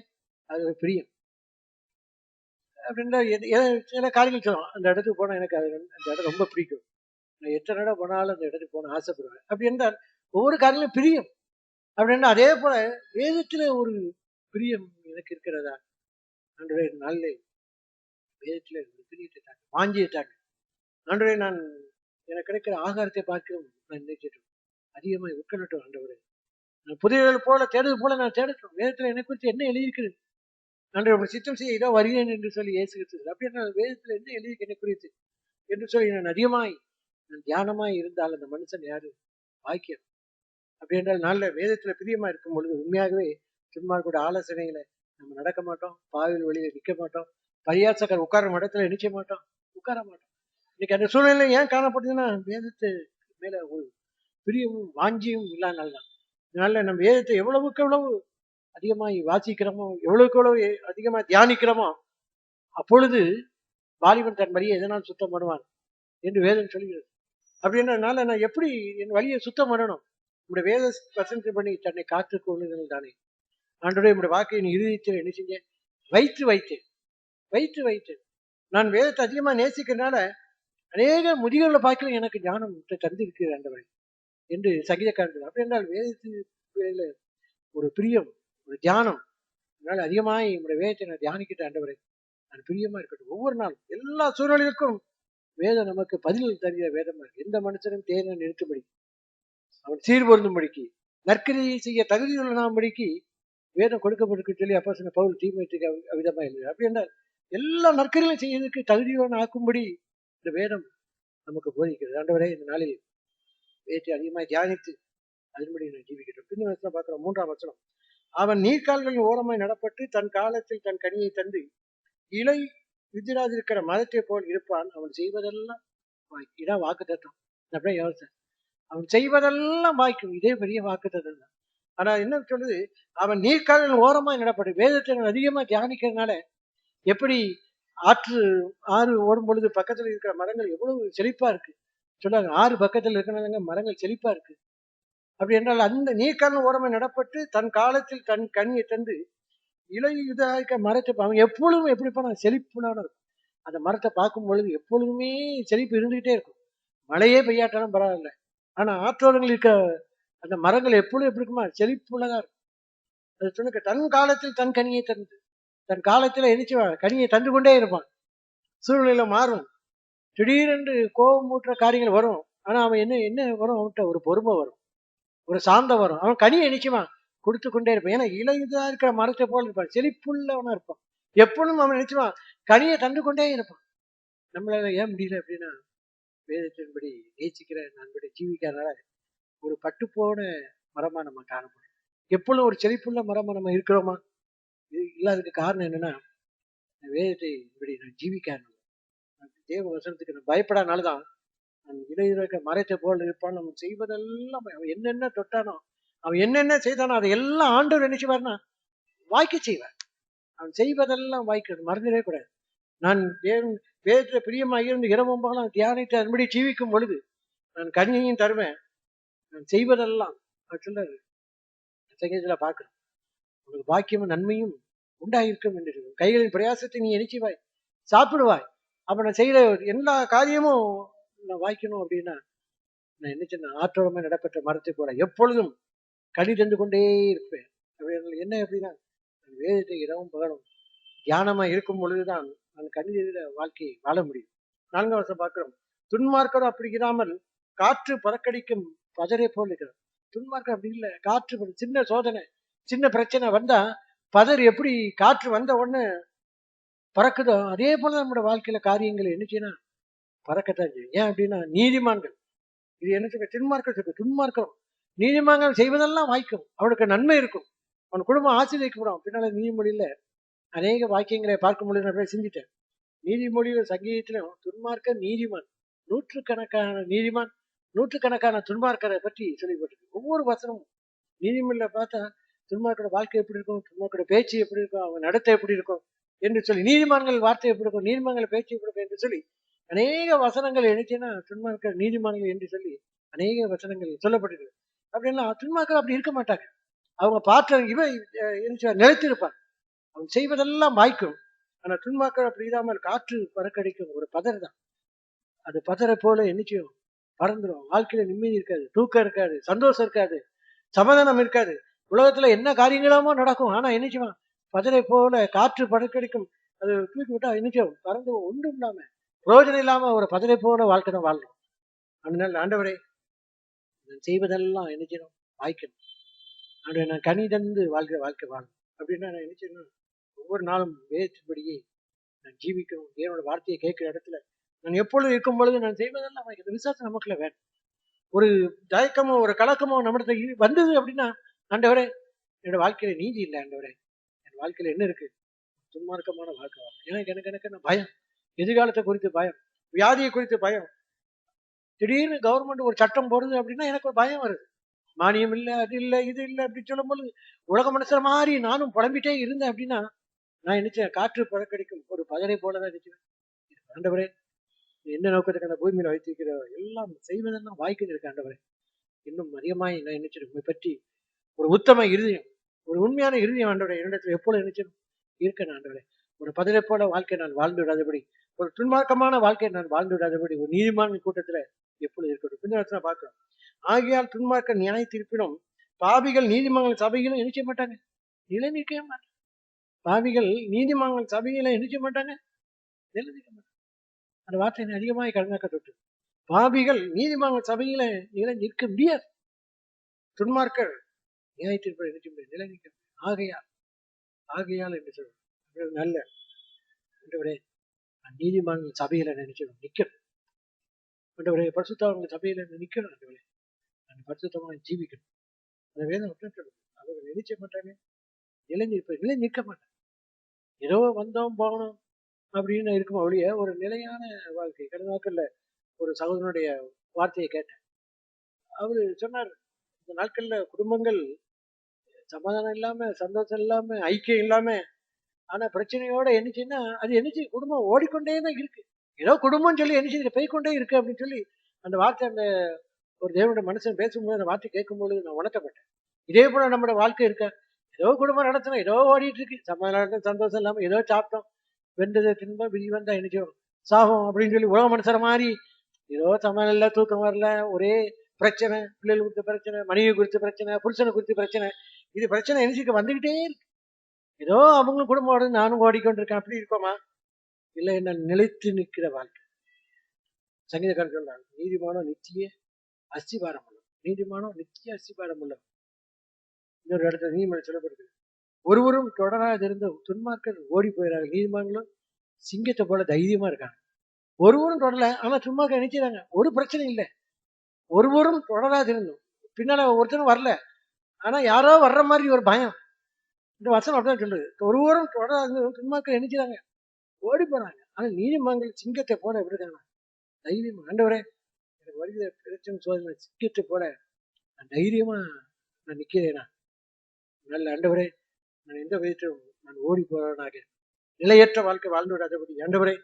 அது ஒரு பிரியம். அப்படின்னா சில காரியங்கள் சொல்லுவோம், அந்த இடத்துக்கு போனா எனக்கு அது அந்த இடம் ரொம்ப பிடிக்கும், நான் எத்தனை இடம் போனாலும் அந்த இடத்துக்கு போன ஆசைப்படுவேன். அப்படி என்றால் ஒவ்வொரு காரியங்களும் பிரியம். அப்படின்னா அதே போல வேதத்துல ஒரு பிரியம் எனக்கு இருக்கிறதா? ஆண்டவரே நல்ல வேதத்துல ஒரு பிரியத்தை தாங்க, வாஞ்சியை தாங்க ஆண்டவரே. நான் எனக்கு கிடைக்கிற ஆகாரத்தை பார்க்கிறோம், நான் நினைச்சிட்டோம் அதிகமாக உட்கொள்ளட்டும் ஆண்டவரே. நான் புதியவர்கள் போல தேடுவது போல நான் தேடட்டும். வேதத்துல என்னை குறித்து என்ன எழுதியிருக்கிறது ஆண்டவரே, சித்தம் செய்ய இதோ வருகிறேன் என்று சொல்லி இயேசுகிறது. அப்படி நான் வேதத்துல என்ன எழுதியிருக்கு என்னை குறித்து என்று சொல்லி நான் அதிகமாய் நான் தியானமாய் இருந்தால் அந்த மனுஷன் யாரு? வாக்கியம். அப்படி என்றால் நல்ல வேதத்துல பிரியமா இருக்கும் பொழுது உண்மையாகவே துன்மார்க்கோட ஆலோசனைகளை நம்ம நடக்க மாட்டோம், பாவில் வழியில நிற்க மாட்டோம், பரியாசக்கார உட்கார இடத்துல நிச்சய மாட்டோம், உட்கார மாட்டோம். இன்னைக்கு அந்த சூழ்நிலை ஏன் காணப்படுதுன்னா வேதத்து மேல ஒரு பிரியமும் வாஞ்சியும் இல்லாதனால்தான். அதனால நம்ம வேதத்தை எவ்வளவுக்கு எவ்வளவு அதிகமாய் வாசிக்கிறோமோ, எவ்வளவுக்கு எவ்வளவு அதிகமா தியானிக்கிறோமோ, அப்பொழுது வாலிபன் தன் வழியை எதனால் சுத்தம் பண்ணுவான் என்று வேதம் சொல்கிறது. அப்படின்றதுனால நான் எப்படி என் வழியை சுத்தம் பண்ணணும்? உங்களுடைய வேத வசனத்தை பண்ணி தன்னை காத்து கொள்ளுங்கள் தானே. ஆண்டவரே உங்களுடைய வாக்கை என் இருதயத்தில் என்ன செஞ்சேன்? வைத்து நான் வேதத்தை அதிகமா நேசிக்கிறதுனால அநேக முதியோர்களை பார்க்கல எனக்கு ஞானம் தந்திருக்கிறது ஆண்டவரே என்று சங்கீதக்காரர்கள். அப்படி என்றால் வேதத்து ஒரு பிரியம், ஒரு தியானம். அதனால அதிகமாய் உங்களுடைய வேதத்தை நான் தியானிக்கிட்ட ஆண்டவரே, நான் பிரியமா இருக்கட்டும். ஒவ்வொரு நாளும் எல்லா சூழ்நிலைகளுக்கும் வேதம் நமக்கு பதில் தருகிற வேதமா இருக்கு. எந்த மனுஷனும் தேனை நிறுத்தும்படி, அவன் சீர்பொருந்தும்படிக்கு, நற்கிரியை செய்ய தகுதியுள்ள நாம்படிக்கு வேதம் கொடுக்கப்பட்டிருக்கு சொல்லி அப்போஸ்தலன் பவுல் தீமோத்தேயுக்கு அவ்விதமா எழுதுகிறார். அப்படி என்றால் எல்லா நற்கரிகளும் செய்வதற்கு தகுதியோடு ஆக்கும்படி இந்த வேதம் நமக்கு போதிக்கிறது. ஆண்டவரே இந்த நாளில் வேதத்தை அதிகமாக தியானித்து அதன்படி நான் ஜீவிக்கிறோம். பின்ன வசனம் பார்க்கிறோம், 3ஆம் வசனம். அவன் நீர்க்கால்களின் ஓரமாய் நடப்பட்டு தன் காலத்தில் தன் கனியை தந்து இலை விதிராதிருக்கிற மரத்தை போல் இருப்பான். அவன் செய்வதெல்லாம் வாய்க்கும். இதான் வாக்கு தத்துவம். அப்படியே யோசனை, அவன் செய்வதெல்லாம் வாய்க்கும். இதே பெரிய வாக்கு தத்துவம் தான். ஆனா என்ன சொல்லுது? அவன் நீர்க்கால்களின் ஓரமாய் நடப்பட்டு, வேதத்தை அதிகமா தியானிக்கிறதுனால எப்படி ஆறு ஓடும் பொழுது பக்கத்துல இருக்கிற மரங்கள் எவ்வளவு செழிப்பா இருக்கு சொல்லாங்க. ஆறு பக்கத்துல இருக்கிற மரங்கள் செழிப்பா இருக்கு. அப்படி என்றால் அந்த நீர்க்கால்களின் ஓரமாய் நடப்பட்டு தன் காலத்தில் தன் கனியை தந்து இலை இதாக மரத்தை அவன் எப்பொழுதும் எப்படிப்பா செழிப்புனான இருக்கும். அந்த மரத்தை பார்க்கும் பொழுது எப்பொழுதுமே செழிப்பு இருந்துகிட்டே இருக்கும். மழையே பெய்யாட்டாலும் பரவாயில்ல. ஆனா ஆற்றோரங்கள் இருக்க அந்த மரங்கள் எப்பொழுதும் எப்படி இருக்குமா? செழிப்புள்ளதா இருக்கும். அது சொன்ன தன் காலத்தில் தன் கனியை தந்து, தன் காலத்துல எரிச்சுவான் கனியை தந்து கொண்டே இருப்பான். சூழ்நிலையில மாறும், திடீரென்று கோபம் ஊட்டுற காரியங்கள் வரும். ஆனா அவன் என்ன வரும்? அவன்கிட்ட ஒரு பொறுமை வரும், ஒரு சாந்தம் வரும். அவன் கனியை நிச்சயமா கொடுத்து கொண்டே இருப்பான். ஏன்னா இலையுதா இருக்கிற மரத்தை போல இருப்பான், செழிப்புள்ளவனா இருப்பான். எப்பொழுதும் அவன் நிச்சயமா கனியை தந்து கொண்டே இருப்பான். நம்மளால ஏன் முடியல அப்படின்னா, வேதத்தின்படி நேசிக்கிற நண்படி ஜீவிக்கிறதுனால ஒரு பட்டு போன மரமா நம்ம காணப்படும். எப்பொழுதும் ஒரு செழிப்புள்ள மரமா நம்ம இருக்கிறோமா? இல்லாததுக்கு காரணம் என்னன்னா, வேதத்தை இப்படி நான் ஜீவிக்காதனால, தேவ வசனத்துக்கு நான் பயப்படாதனாலதான் நான் இலையுற மரத்தை போல இருப்பான். நம்ம செய்வதெல்லாம் அவன் என்னென்ன தொட்டானோ, அவன் என்னென்ன செய்தானோ அதையெல்லாம் ஆண்டவர் நினைச்சுவார்னா வாய்க்க செய்வார். அவன் செய்வதெல்லாம் வாய்க்கிறது மறந்துடவே கூடாது. நான் வேதத்துல பிரியமா இருந்து இரவும் பகலும் தியானித்து அதன்படி ஜீவிக்கும் பொழுது நான் கனியையும் தருவேன். நான் செய்வதெல்லாம் சொல்றாரு சங்கீதத்துல பார்க்கிறோம், உனக்கு பாக்கியமும் நன்மையும் உண்டாயிருக்கும் என்று சொல்லுவோம். கைகளின் பிரயாசத்தை நீ நினைச்சுவாய், சாப்பிடுவாய். அப்ப நான் செய்யற எல்லா காரியமும் நான் வாய்க்கணும் அப்படின்னா நான் என்ன சொன்ன ஆற்றோரமா நடப்பட்ட மரத்தை போல எப்பொழுதும் கனி தந்து கொண்டே இருப்பேன். என்ன அப்படின்னா, வேதத்தை இரவும் பகலும் தியானமா இருக்கும் பொழுதுதான் நான் கனித வாழ்க்கையை வாழ முடியும். 4ஆம் வருஷம் பார்க்கிறோம், துன்மார்க்கரும் அப்படி இராமல் காற்று பறக்கடிக்கும் பதரை போல் இருக்கிறார். துன்மார்க்கம் அப்படி இல்லை. காற்று சின்ன சோதனை, சின்ன பிரச்சனை வந்தா பதர் எப்படி காற்று வந்த உடனே பறக்குதோ அதே போல நம்மளோட வாழ்க்கையில காரியங்கள் என்ன செய்யணும்? பறக்கத்தான் செய்யும். ஏன் அப்படின்னா நீதிமான்கள், இது என்ன சொல்ற? துன்மார்க்கம் நீதிமான்கள் செய்வதெல்லாம் வாய்க்கும், அவனுக்கு நன்மை இருக்கும், அவன் குடும்பம் ஆசீர்வதிக்கப்படும். பின்னால நீதிமொழியில அநேக வாக்கியங்களை பார்க்கும் பொழுது நான் சிந்திட்டேன். நீதிமொழியில சங்கீதத்திலும் துன்மார்க்க நீதிமான், நூற்றுக்கணக்கான நீதிமான், நூற்றுக்கணக்கான துன்மார்க்கரை பற்றி சொல்லப்பட்டிருக்கு. ஒவ்வொரு வசனமும் நீதிமொழியில பார்த்தா துன்மார்க்கோட வாழ்க்கை எப்படி இருக்கும், துன்மார்க்கோட பேச்சு எப்படி இருக்கும், அவங்க நடத்தை எப்படி இருக்கும் என்று சொல்லி, நீதிமான்கள் வார்த்தை எப்படி இருக்கும், நீதிமான்கள் பேச்சு எப்படி இருக்கும் என்று சொல்லி அநேக வசனங்கள் எழுச்சினா துன்மார்க்க நீதிமான்கள் என்று சொல்லி அநேக வசனங்கள் சொல்லப்பட்டிருக்கு. அப்படின்னா துன்மார்க்கர் அப்படி இருக்க மாட்டாங்க. அவங்க பாற்ற நிலைத்திருப்பாங்க, அவன் செய்வதெல்லாம் வாய்க்கும். ஆனா துன்மார்க்கர் அப்படி இல்லாமல் காற்று பறக்கடிக்கும் ஒரு பதர் தான். அது பதரை போல என்னைக்கும் பறந்துடும். வாழ்க்கையில நிம்மதி இருக்காது, தூக்கம் இருக்காது, சந்தோஷம் இருக்காது, சமாதானம் இருக்காது. உலகத்துல என்ன காரியங்களாமோ நடக்கும். ஆனா என்னைக்குமா பதரை போல காற்று பறக்கடிக்கும், அது தூக்கி விட்டா என்னைக்கும் பறந்து ஒன்றும் இல்லாம பிரயோஜனம் இல்லாம ஒரு பதரை போல வாழ்க்கை தான் வாழ்றோம். அதனால ஆண்டவரே நான் செய்வதெல்லாம் என்னைக்கணும் வாய்க்கணும். ஆண்டவரே நான் கனி தந்து வாழ்க்கை வாழணும் அப்படின்னா நான் என்ன செய்யணும்? ஒவ்வொரு நாளும் வேதத்தின்படியே நான் ஜீவிக்கணும். தேவனோட வார்த்தையை கேட்கிற இடத்துல நான் எப்பொழுது இருக்கும் பொழுது நான் செய்வதெல்லாம் வாய்க்கணும். விசுவாசம் நமக்குள்ள வேணும். ஒரு தயக்கமோ ஒரு கலக்கமோ நம்மிடத்துல வந்தது அப்படின்னா, ஆண்டவரே என்னோட வாழ்க்கையில நீதி இல்லை, ஆண்டவரே என் வாழ்க்கையில என்ன இருக்கு? துன்மார்க்கமான வாழ்க்கை. எனக்கு பயம், எதிர்காலத்தை குறித்து பயம், வியாதியை குறித்து பயம். திடீர்னு கவர்மெண்ட் ஒரு சட்டம் போடுது அப்படின்னா எனக்கு ஒரு பயம் வருது. மானியம் இல்லை, அது இல்லை, இது இல்லை அப்படின்னு சொல்லும் போது உலக மனுஷன் மாதிரி நானும் புலம்பிட்டே இருந்தேன் அப்படின்னா நான் நினைச்சேன் காற்று பழக்கடிக்கும் ஒரு பதரை போலதான் நினைச்சேன். ஆண்டவரே என்ன நோக்கத்துக்கு அந்த பூமியில வைத்திருக்கிற எல்லாம் செய்வதெல்லாம் வாய்க்கு இருக்கு ஆண்டவரே. இன்னும் அதிகமாய் நான் நினைச்சிடும் உண்மை பற்றி ஒரு உத்தம இருதயம், ஒரு உண்மையான இருதயம் ஆண்டவரே என்னிடத்துல எப்பொழுது நினைச்சிடும் இருக்க ஆண்டவரே. ஒரு பதிலை போல வாழ்க்கை நான் வாழ்ந்து விடாதபடி, ஒரு துன்மார்க்கமான வாழ்க்கையை நான் வாழ்ந்து விடாதபடி ஒரு நீதிமான கூட்டத்துல எப்பொழுது இருக்கட்டும். பின்ன பார்க்கிறோம். ஆகையால் துன்மார்க்க நியாய தீர்ப்பிலும் பாவிகள் நீதிமன்ற சபையிலும் நினைச்ச மாட்டாங்க, நிலை நிற்கவே மாட்டாங்க. பாவிகள் நீதிமன்ற சபையில நினைச்ச மாட்டாங்க, நிலை நிற்க மாட்டாங்க. அந்த வார்த்தை அதிகமாக கடனாக்க தொட்டு பாவிகள் நீதிமன்ற சபையில நிலை நிற்க முடியாது. துன்மார்க்கர் நியாய தீர்ப்பை நினைச்ச முடியாது, நிலை நிற்க முடியாது. ஆகையால் என்று சொல்றேன் நல்ல ஆண்டவரே நீதிமன்ற சபையில நினைச்சிடும் நிக்கணும். ஆண்டவரே பரிசுத்தவங்க சபையில நிக்கணும். ஆண்டவரே நான் பரிசுத்தமாக ஜீவிக்கணும். அந்த வேதம் சொல்லுது அவர்கள் நினைச்ச மாட்டாங்க, நிலை நிற்க மாட்டாங்க. ஏதோ வந்தோம் போகணும் அப்படின்னு இருக்கும் ஒழிய ஒரு நிலையான வாழ்க்கை. கடந்த நாட்கள்ல ஒரு சகோதரனுடைய வார்த்தையை கேட்டேன். அவரு சொன்னார், இந்த நாட்கள்ல குடும்பங்கள் சமாதானம் இல்லாம, சந்தோஷம் இல்லாம, ஐக்கியம் இல்லாம, ஆனா பிரச்சனையோட என்னச்சுன்னா அது என்னச்சு குடும்பம் ஓடிக்கொண்டே தான் இருக்கு. ஏதோ குடும்பம் சொல்லி என்னச்சு போய்கொண்டே இருக்கு அப்படின்னு சொல்லி அந்த வார்த்தை அந்த ஒரு தேவனுடைய மனுஷன் பேசும்போது அந்த வார்த்தை கேட்கும்போது நான் உணர்த்தப்பட்டேன். இதே போல நம்மளோட வாழ்க்கை இருக்க, ஏதோ குடும்பம் நடத்தணும், ஏதோ ஓடிட்டு இருக்கு, சமாதானம் சந்தோஷம் இல்லாம ஏதோ சாப்பிட்டோம், வெந்ததை தின்பம் விதி வந்தா என்னச்சோம் சாகம் அப்படின்னு சொல்லி உலக மனுஷர மாதிரி ஏதோ சமாதானம் இல்லை, தூக்கம் வரல, ஒரே பிரச்சனை, பிள்ளைகள் குறித்த பிரச்சனை, மனைவி குறித்த பிரச்சனை, புருஷனை குறித்த பிரச்சனை, இது பிரச்சனை என்னச்சுக்கு வந்துகிட்டே இருக்கு. ஏதோ அவங்களும் குடும்பம் நானும் ஓடிக்கொண்டிருக்கேன். அப்படி இருக்கோமா? இல்லை, என்ன நிலைத்து நிற்கிற வாழ்க்கை. சங்கீதக்காரன் சொல்றாங்க, நீதிமானம் நித்திய அஸ்திபாரம் உள்ள, நீதிமானம் நித்திய அஸ்திபாரம் உள்ள. இன்னொரு இடத்துல நீதிமன்றம் சொல்லப்படுது, ஒருவரும் தொடராதிருந்த துன்மார்க்கர் ஓடி போயிறாங்க, நீதிமன்றம் சிங்கத்தை போல தைரியமா இருக்காங்க. ஒருவரும் தொடரல, ஆனா துன்மார்க்கர் நினைச்சாங்க, ஒரு பிரச்சனை இல்லை. ஒருவரும் தொடராதிருந்தோம், பின்னால ஒருத்தரும் வரல, ஆனா யாரோ வர்ற மாதிரி ஒரு பயம். இந்த வசனம் அப்படிதான் சொல்லுது, ஒருவரும் தொடராதிருந்தோம், துன்மார்க்கர் நினைச்சாங்க ஓடி போறாங்க, ஆனா நீதிமன்றம் சிங்கத்தை போல எப்படி இருக்காங்க தைரியமா. ஆண்டவரே எனக்கு வருகிற பிரச்சனை சோதனை சிங்கத்தை போல நான் தைரியமா நான் நிக்கிறேனா. நல்ல ஆண்டவரே நான் எந்த விதத்திலும் நான் ஓடி போறவனாக நிலையற்ற வாழ்க்கை வாழ்ந்து விடாதபடி ஆண்டவரே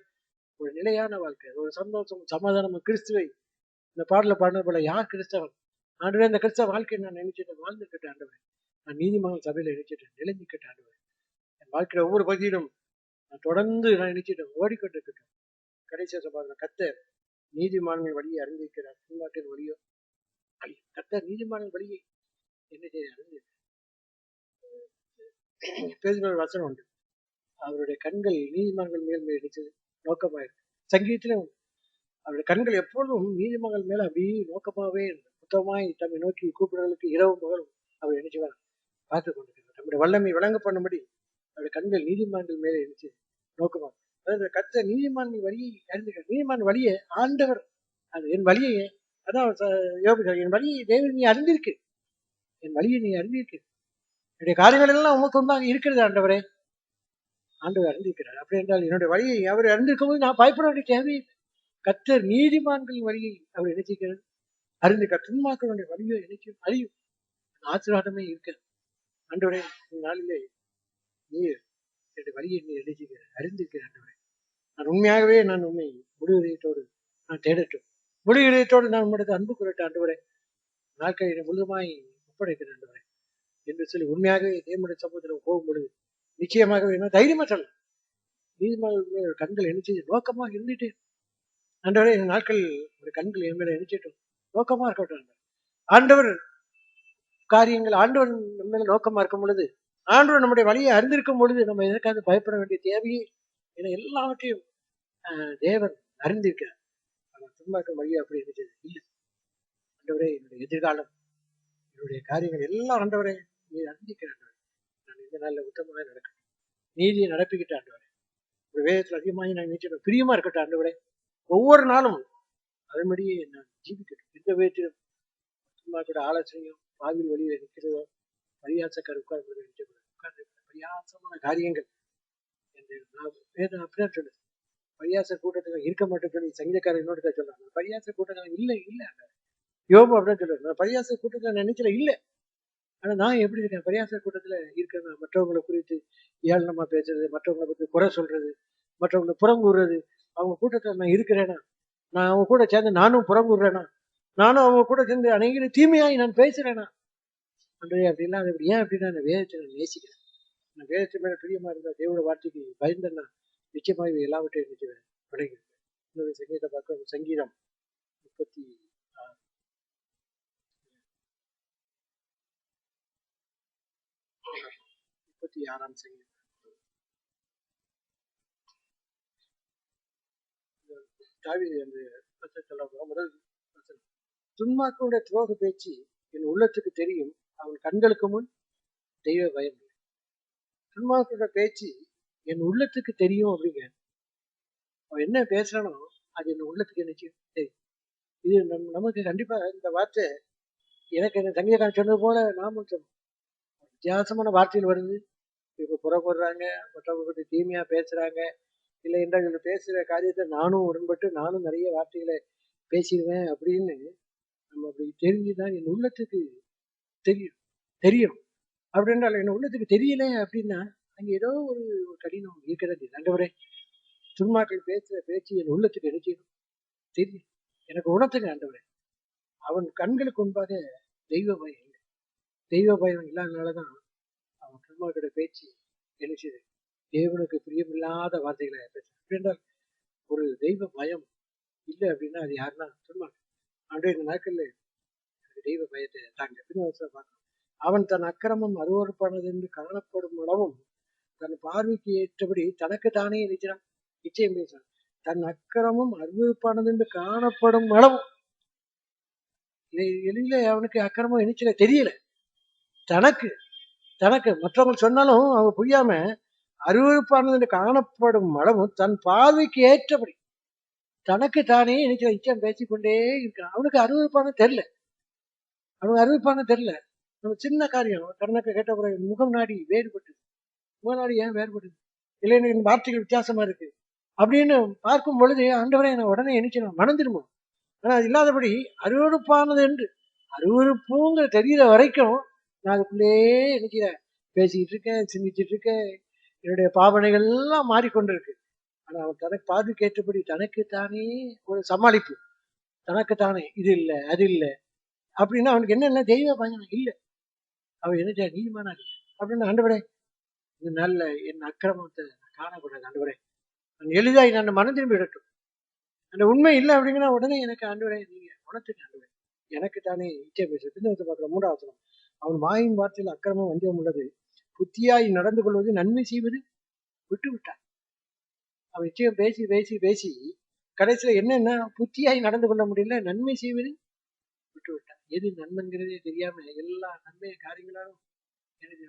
ஒரு நிலையான வாழ்க்கை, ஒரு சந்தோஷம் சமாதானம் கிறிஸ்துவை இந்த பாடல பாடின போல யார் கிறிஸ்தவன் ஆண்டவரே, இந்த கிறிஸ்தவ வாழ்க்கையை நான் நினைச்சிட்டேன், வாழ்ந்துக்கிட்டேன் ஆண்டவரே. நான் நீதிமன்ற சபையில நினைச்சிட்டேன், நிலைஞ்சிக்கிட்டேன் ஆண்டவரே. என் வாழ்க்கையில ஒவ்வொரு பகுதியிலும் நான் தொடர்ந்து நான் நினைச்சிட்டேன், ஓடிக்கொண்டிருக்கட்டும். கடைசி சபாவில் கர்த்தர் நீதிமான்கள் வழியை அறிந்திருக்கிறார், பின்மாட்டின் வழியோ கர்த்தர் நீதிமான்கள் வழியை என்ன செய்ய அறிந்திருக்கிறார். பேசுகிற வசனம் உண்டு, அவருடைய கண்கள் நீதிமன்றங்கள் மேல் மேடிச்சது நோக்கமாயிருக்கு. சங்கீதத்திலும் அவருடைய கண்கள் எப்பொழுதும் நீதிமன்றங்கள் மேல அப்படியே நோக்கமாவே புத்தகமாய் தம்மை நோக்கி கூப்பிடுறதுக்கு இரவு பகலும் அவர் நினைச்சுவார் பார்த்து கொண்டிருக்கிறார். நம்முடைய வல்லமை விளங்க பண்ணும்படி அவருடைய கண்கள் நீதிமன்றங்கள் மேலே நினைச்சு நோக்கமா. அதாவது கர்த்தர் நீதிமான்கள் வழியை அறிந்துக்கிறார். நீதிமான் வழியை ஆண்டவர் அது என் வழியை, அதான் என் வழியை தேவன் நீ அறிந்திருக்கு, என் வழியை நீ அறிந்திருக்கு, என்னுடைய காரியங்கள் எல்லாம் உமக்கு ஒன்றாக இருக்கிறது ஆண்டவரே. ஆண்டவர் அறிந்திருக்கிறார். அப்படி என்றால் என்னுடைய வழியை அவர் அறிந்திருக்கும் போது நான் பயப்பட வேண்டிய தேவையில்லை. கர்த்தர் நீதிமான்களின் வழியை அவர் நினைச்சிக்கிறார், அறிந்திருக்கார். துன்மார்களுடைய வழியை நினைக்கும் அறியும் ஆசீர்வாதமே இருக்கு. ஆண்டவரே நாளிலே நீர் என்னுடைய வழியை நீ நினைச்சிக்கிறார், அறிந்திருக்கிற ஆண்டவரே. நான் உண்மையாகவே நான் உண்மை முழு இதயத்தோடு நான் தேடட்டும், முழு இதயத்தோடு நான் உங்களுடைய அன்பு குரட்ட ஆண்டவரே, நாட்களை முழுதுமாய் ஒப்படைக்கிறேன் ஆண்டவரே என்று சொல்லி உண்மையாகவே தேவனுடைய சமூகத்தில் போகும்பொழுது நிச்சயமாகவே என்ன தைரியமா சொல்ல நீதிமன்ற கண்கள் எண்ணிச்சு நோக்கமாக இருந்துட்டு ஆண்டவரே இந்த நாட்கள் ஒரு கண்கள் என் மேல எண்ணிச்சிட்டும் நோக்கமா இருக்கட்டும். ஆண்டவர் காரியங்கள் ஆண்டவர் நம்ம மேல நோக்கமா இருக்கும் பொழுது, ஆண்டவர் நம்முடைய வழியை அறிந்திருக்கும் பொழுது நம்ம எதற்காக பயப்பட வேண்டிய தேவையே என எல்லாவற்றையும் தேவன் அறிந்திருக்கிறார். துன்மார்க்க வழியை அப்படி இருந்துச்சு இல்லை. ஆண்டவரே என்னுடைய எதிர்காலம் என்னுடைய காரியங்கள் எல்லாம் ஆண்டவரே நீ அறிந்திருக்கிற ஆண்டவரே, நான் இந்த நாளில் உத்தமமாக நடக்கட்டும், நீதியை நடப்பிக்கிட்ட ஆண்டவரே, ஒரு வேதத்தில் அதிகமாக நான் நினைச்சிடும் பிரியமா இருக்கட்டும் ஆண்டவரே. ஒவ்வொரு நாளும் அதன்படியே நான் ஜீவிக்கட்டும். எந்த விதத்திலும் துன்மார்க்கோட ஆலோசனையும் பாவில் வழியில நிற்கிறதோ பரியாசக்கார உட்கார்ந்து உட்கார்ந்து பரியாசமான காரியங்கள் என்று நான் வேதம் அப்படிதான் சொல்லுது. பரியாச கூட்டத்துல இருக்க மாட்டேன்னு சொல்லி சங்கீதக்காரர் இன்னொரு சொல்றாங்க. பரியாச கூட்டத்துல இல்லை இல்லை யோபு அப்படின்னு சொல்றாரு, நான் பரியாச கூட்டத்துல நினைச்சல இல்லை, ஆனா நான் எப்படி இருக்கேன் பரியாச கூட்டத்துல இருக்கிறேன். மற்றவங்களை குறித்து ஏளனமா பேசுறது, மற்றவங்களை பற்றி குறை சொல்றது, மற்றவங்களை புறம் கூறுறது, அவங்க கூட்டத்தில் நான் இருக்கிறேனா, நான் அவங்க கூட சேர்ந்து நானும் புறங்குறேனா, நானும் அவங்க கூட சேர்ந்து அநேக தீமையாய் நான் பேசுறேனா அன்றைய அப்படிலாம் அது ஏன் அப்படின்னா அந்த வேதத்தை நான் நேசிக்கிறேன். நான் வேதத்து மேல பிரியமா இருந்தா தேவனோட வார்த்தைக்கு பயந்தேன்னா நிச்சயமா இவை எல்லாவற்றையும் நினைச்சுவேன் விளைகிறது. இன்னொரு சங்கீதத்தை பார்க்க சங்கீதம் 36ஆம் சங்கீதம். தாவீது அந்த முதல் வசனம். துன்மார்க்கனுடைய துரோக பேச்சு என் உள்ளத்துக்கு தெரியும், அவன் கண்களுக்கு முன் தெய்வ பயம். துன்மார்க்கனுடைய பேச்சு என் உள்ளத்துக்கு தெரியும் அப்படிங்க. அவன் என்ன பேசுறானோ அது என் உள்ளத்துக்கு என்ன தெரியும். இது நமக்கு கண்டிப்பா இந்த வார்த்தை எனக்கு என்ன சங்கீதக்காரன் சொன்னது போல நாமும் வித்தியாசமான வார்த்தைகள் வருது. இப்ப புறப்படுறாங்க, மற்றவங்க பற்றி தீமையா பேசுறாங்க, இல்லை என்றால் பேசுற காரியத்தை நானும் உடன்பட்டு நானும் நிறைய வார்த்தைகளை பேசிடுவேன் அப்படின்னு நம்ம அப்படி தெரிஞ்சுதான் என் உள்ளத்துக்கு தெரியும் தெரியும் அப்படின்றால் என் உள்ளத்துக்கு தெரியல அப்படின்னா அங்க ஏதோ ஒரு கடினம் இருக்கிறது. ஆண்டவரே, துன்மாக்கள் பேசுற பேச்சு என் உள்ளத்துக்கு எடுக்கணும் தெரியும், எனக்கு உணர்த்துங்க ஆண்டவரே. அவன் கண்களுக்கு முன்பாக தெய்வ பயம் இல்லை. தெய்வ பயம் இல்லாதனாலதான் அவன் துன்மாக்களோட பேச்சு எழுச்சியது தேவனுக்கு பிரியமில்லாத வார்த்தைகளை பேசுறான். அப்படின்றால் ஒரு தெய்வ பயம் இல்லை அப்படின்னா அது யாருன்னா துன்மாக்கள். அன்றைய இந்த நாட்கள்ல தெய்வ பயத்தை தாங்க பார்க்கணும். அவன் தன் அக்கிரமம் அருவறுப்பானது என்று காணப்படும் அளவும் தன் பார்வைக்கு ஏற்றபடி தனக்கு தானே இருக்கிறான். நிச்சயம் பேசுறான். தன் அக்கிரமம் அருவறுப்பானது என்று காணப்படும் அளவும் இதை எளியில அவனுக்கு அக்கிரமம் நினைச்சல தெரியல. தனக்கு தனக்கு மற்றவங்க சொன்னாலும் அவங்க புரியாம அருவறுப்பானது என்று காணப்படும் அளவும் தன் பார்வைக்கு ஏற்றபடி தனக்கு தானே நினைச்சல நிச்சயம் பேசிக்கொண்டே இருக்கிறான். அவனுக்கு அருவறுப்பானது தெரியல. அவனுக்கு அருவறுப்பானது தெரியல. நம்ம சின்ன காரியம் கருணாக்க கேட்ட பிறகு முகம் நாடி வேறுபட்டது. முக நாடி ஏன் வேறுபட்டது? இல்லைன்னு என் வார்த்தைகள் வித்தியாசமா இருக்கு அப்படின்னு பார்க்கும் பொழுது ஆண்டவரை நான் உடனே எண்ணிச்சிடும் மனம் திரும்பும். ஆனா அது இல்லாதபடி அருவறுப்பானது என்று அருவறுப்புங்கிற தெரியற வரைக்கும் நான் அதுக்குள்ளே நினைக்கிறேன், பேசிக்கிட்டு இருக்கேன், சிந்திச்சுட்டு இருக்கேன், என்னுடைய பாவனைகள் எல்லாம் மாறிக்கொண்டிருக்கு. ஆனா அவன் தனக்கு பார்வைக்கு ஏற்றபடி தனக்குத்தானே ஒரு சமாளிப்பு, தனக்குத்தானே இது இல்லை அது இல்லை அப்படின்னா அவனுக்கு என்ன தெய்வ பயம் இல்லை. அவன் என்ன நீதிமானா இல்லை அப்படின்னு ஆண்டவரே இந்த நாள்ல என் அக்கிரமத்தை காணக்கூடாது ஆண்டவரே, நான் எளிதாய் நான் மனம் திரும்பி விடட்டும். அந்த உண்மை இல்லை அப்படிங்கன்னா உடனே எனக்கு ஆண்டவரே நீங்க உணர்த்துங்க ஆண்டவரே, எனக்கு தானே இச்சை பேசு. பின்னத்தை பார்க்கிற 3வது அவன் மாயின் வார்த்தையில் அக்கிரமம் வஞ்சம் உள்ளது, புத்தியாய் நடந்து கொள்வது நன்மை செய்வது விட்டு விட்டான். அவன் நிச்சயம் பேசி பேசி பேசி கடைசியில என்னன்னா புத்தியாய் நடந்து கொள்ள முடியல, நன்மை செய்வது விட்டு விட்டான். எது நன்மைங்கிறதே தெரியாம எல்லா நன்மை காரியங்களாலும் எனக்கு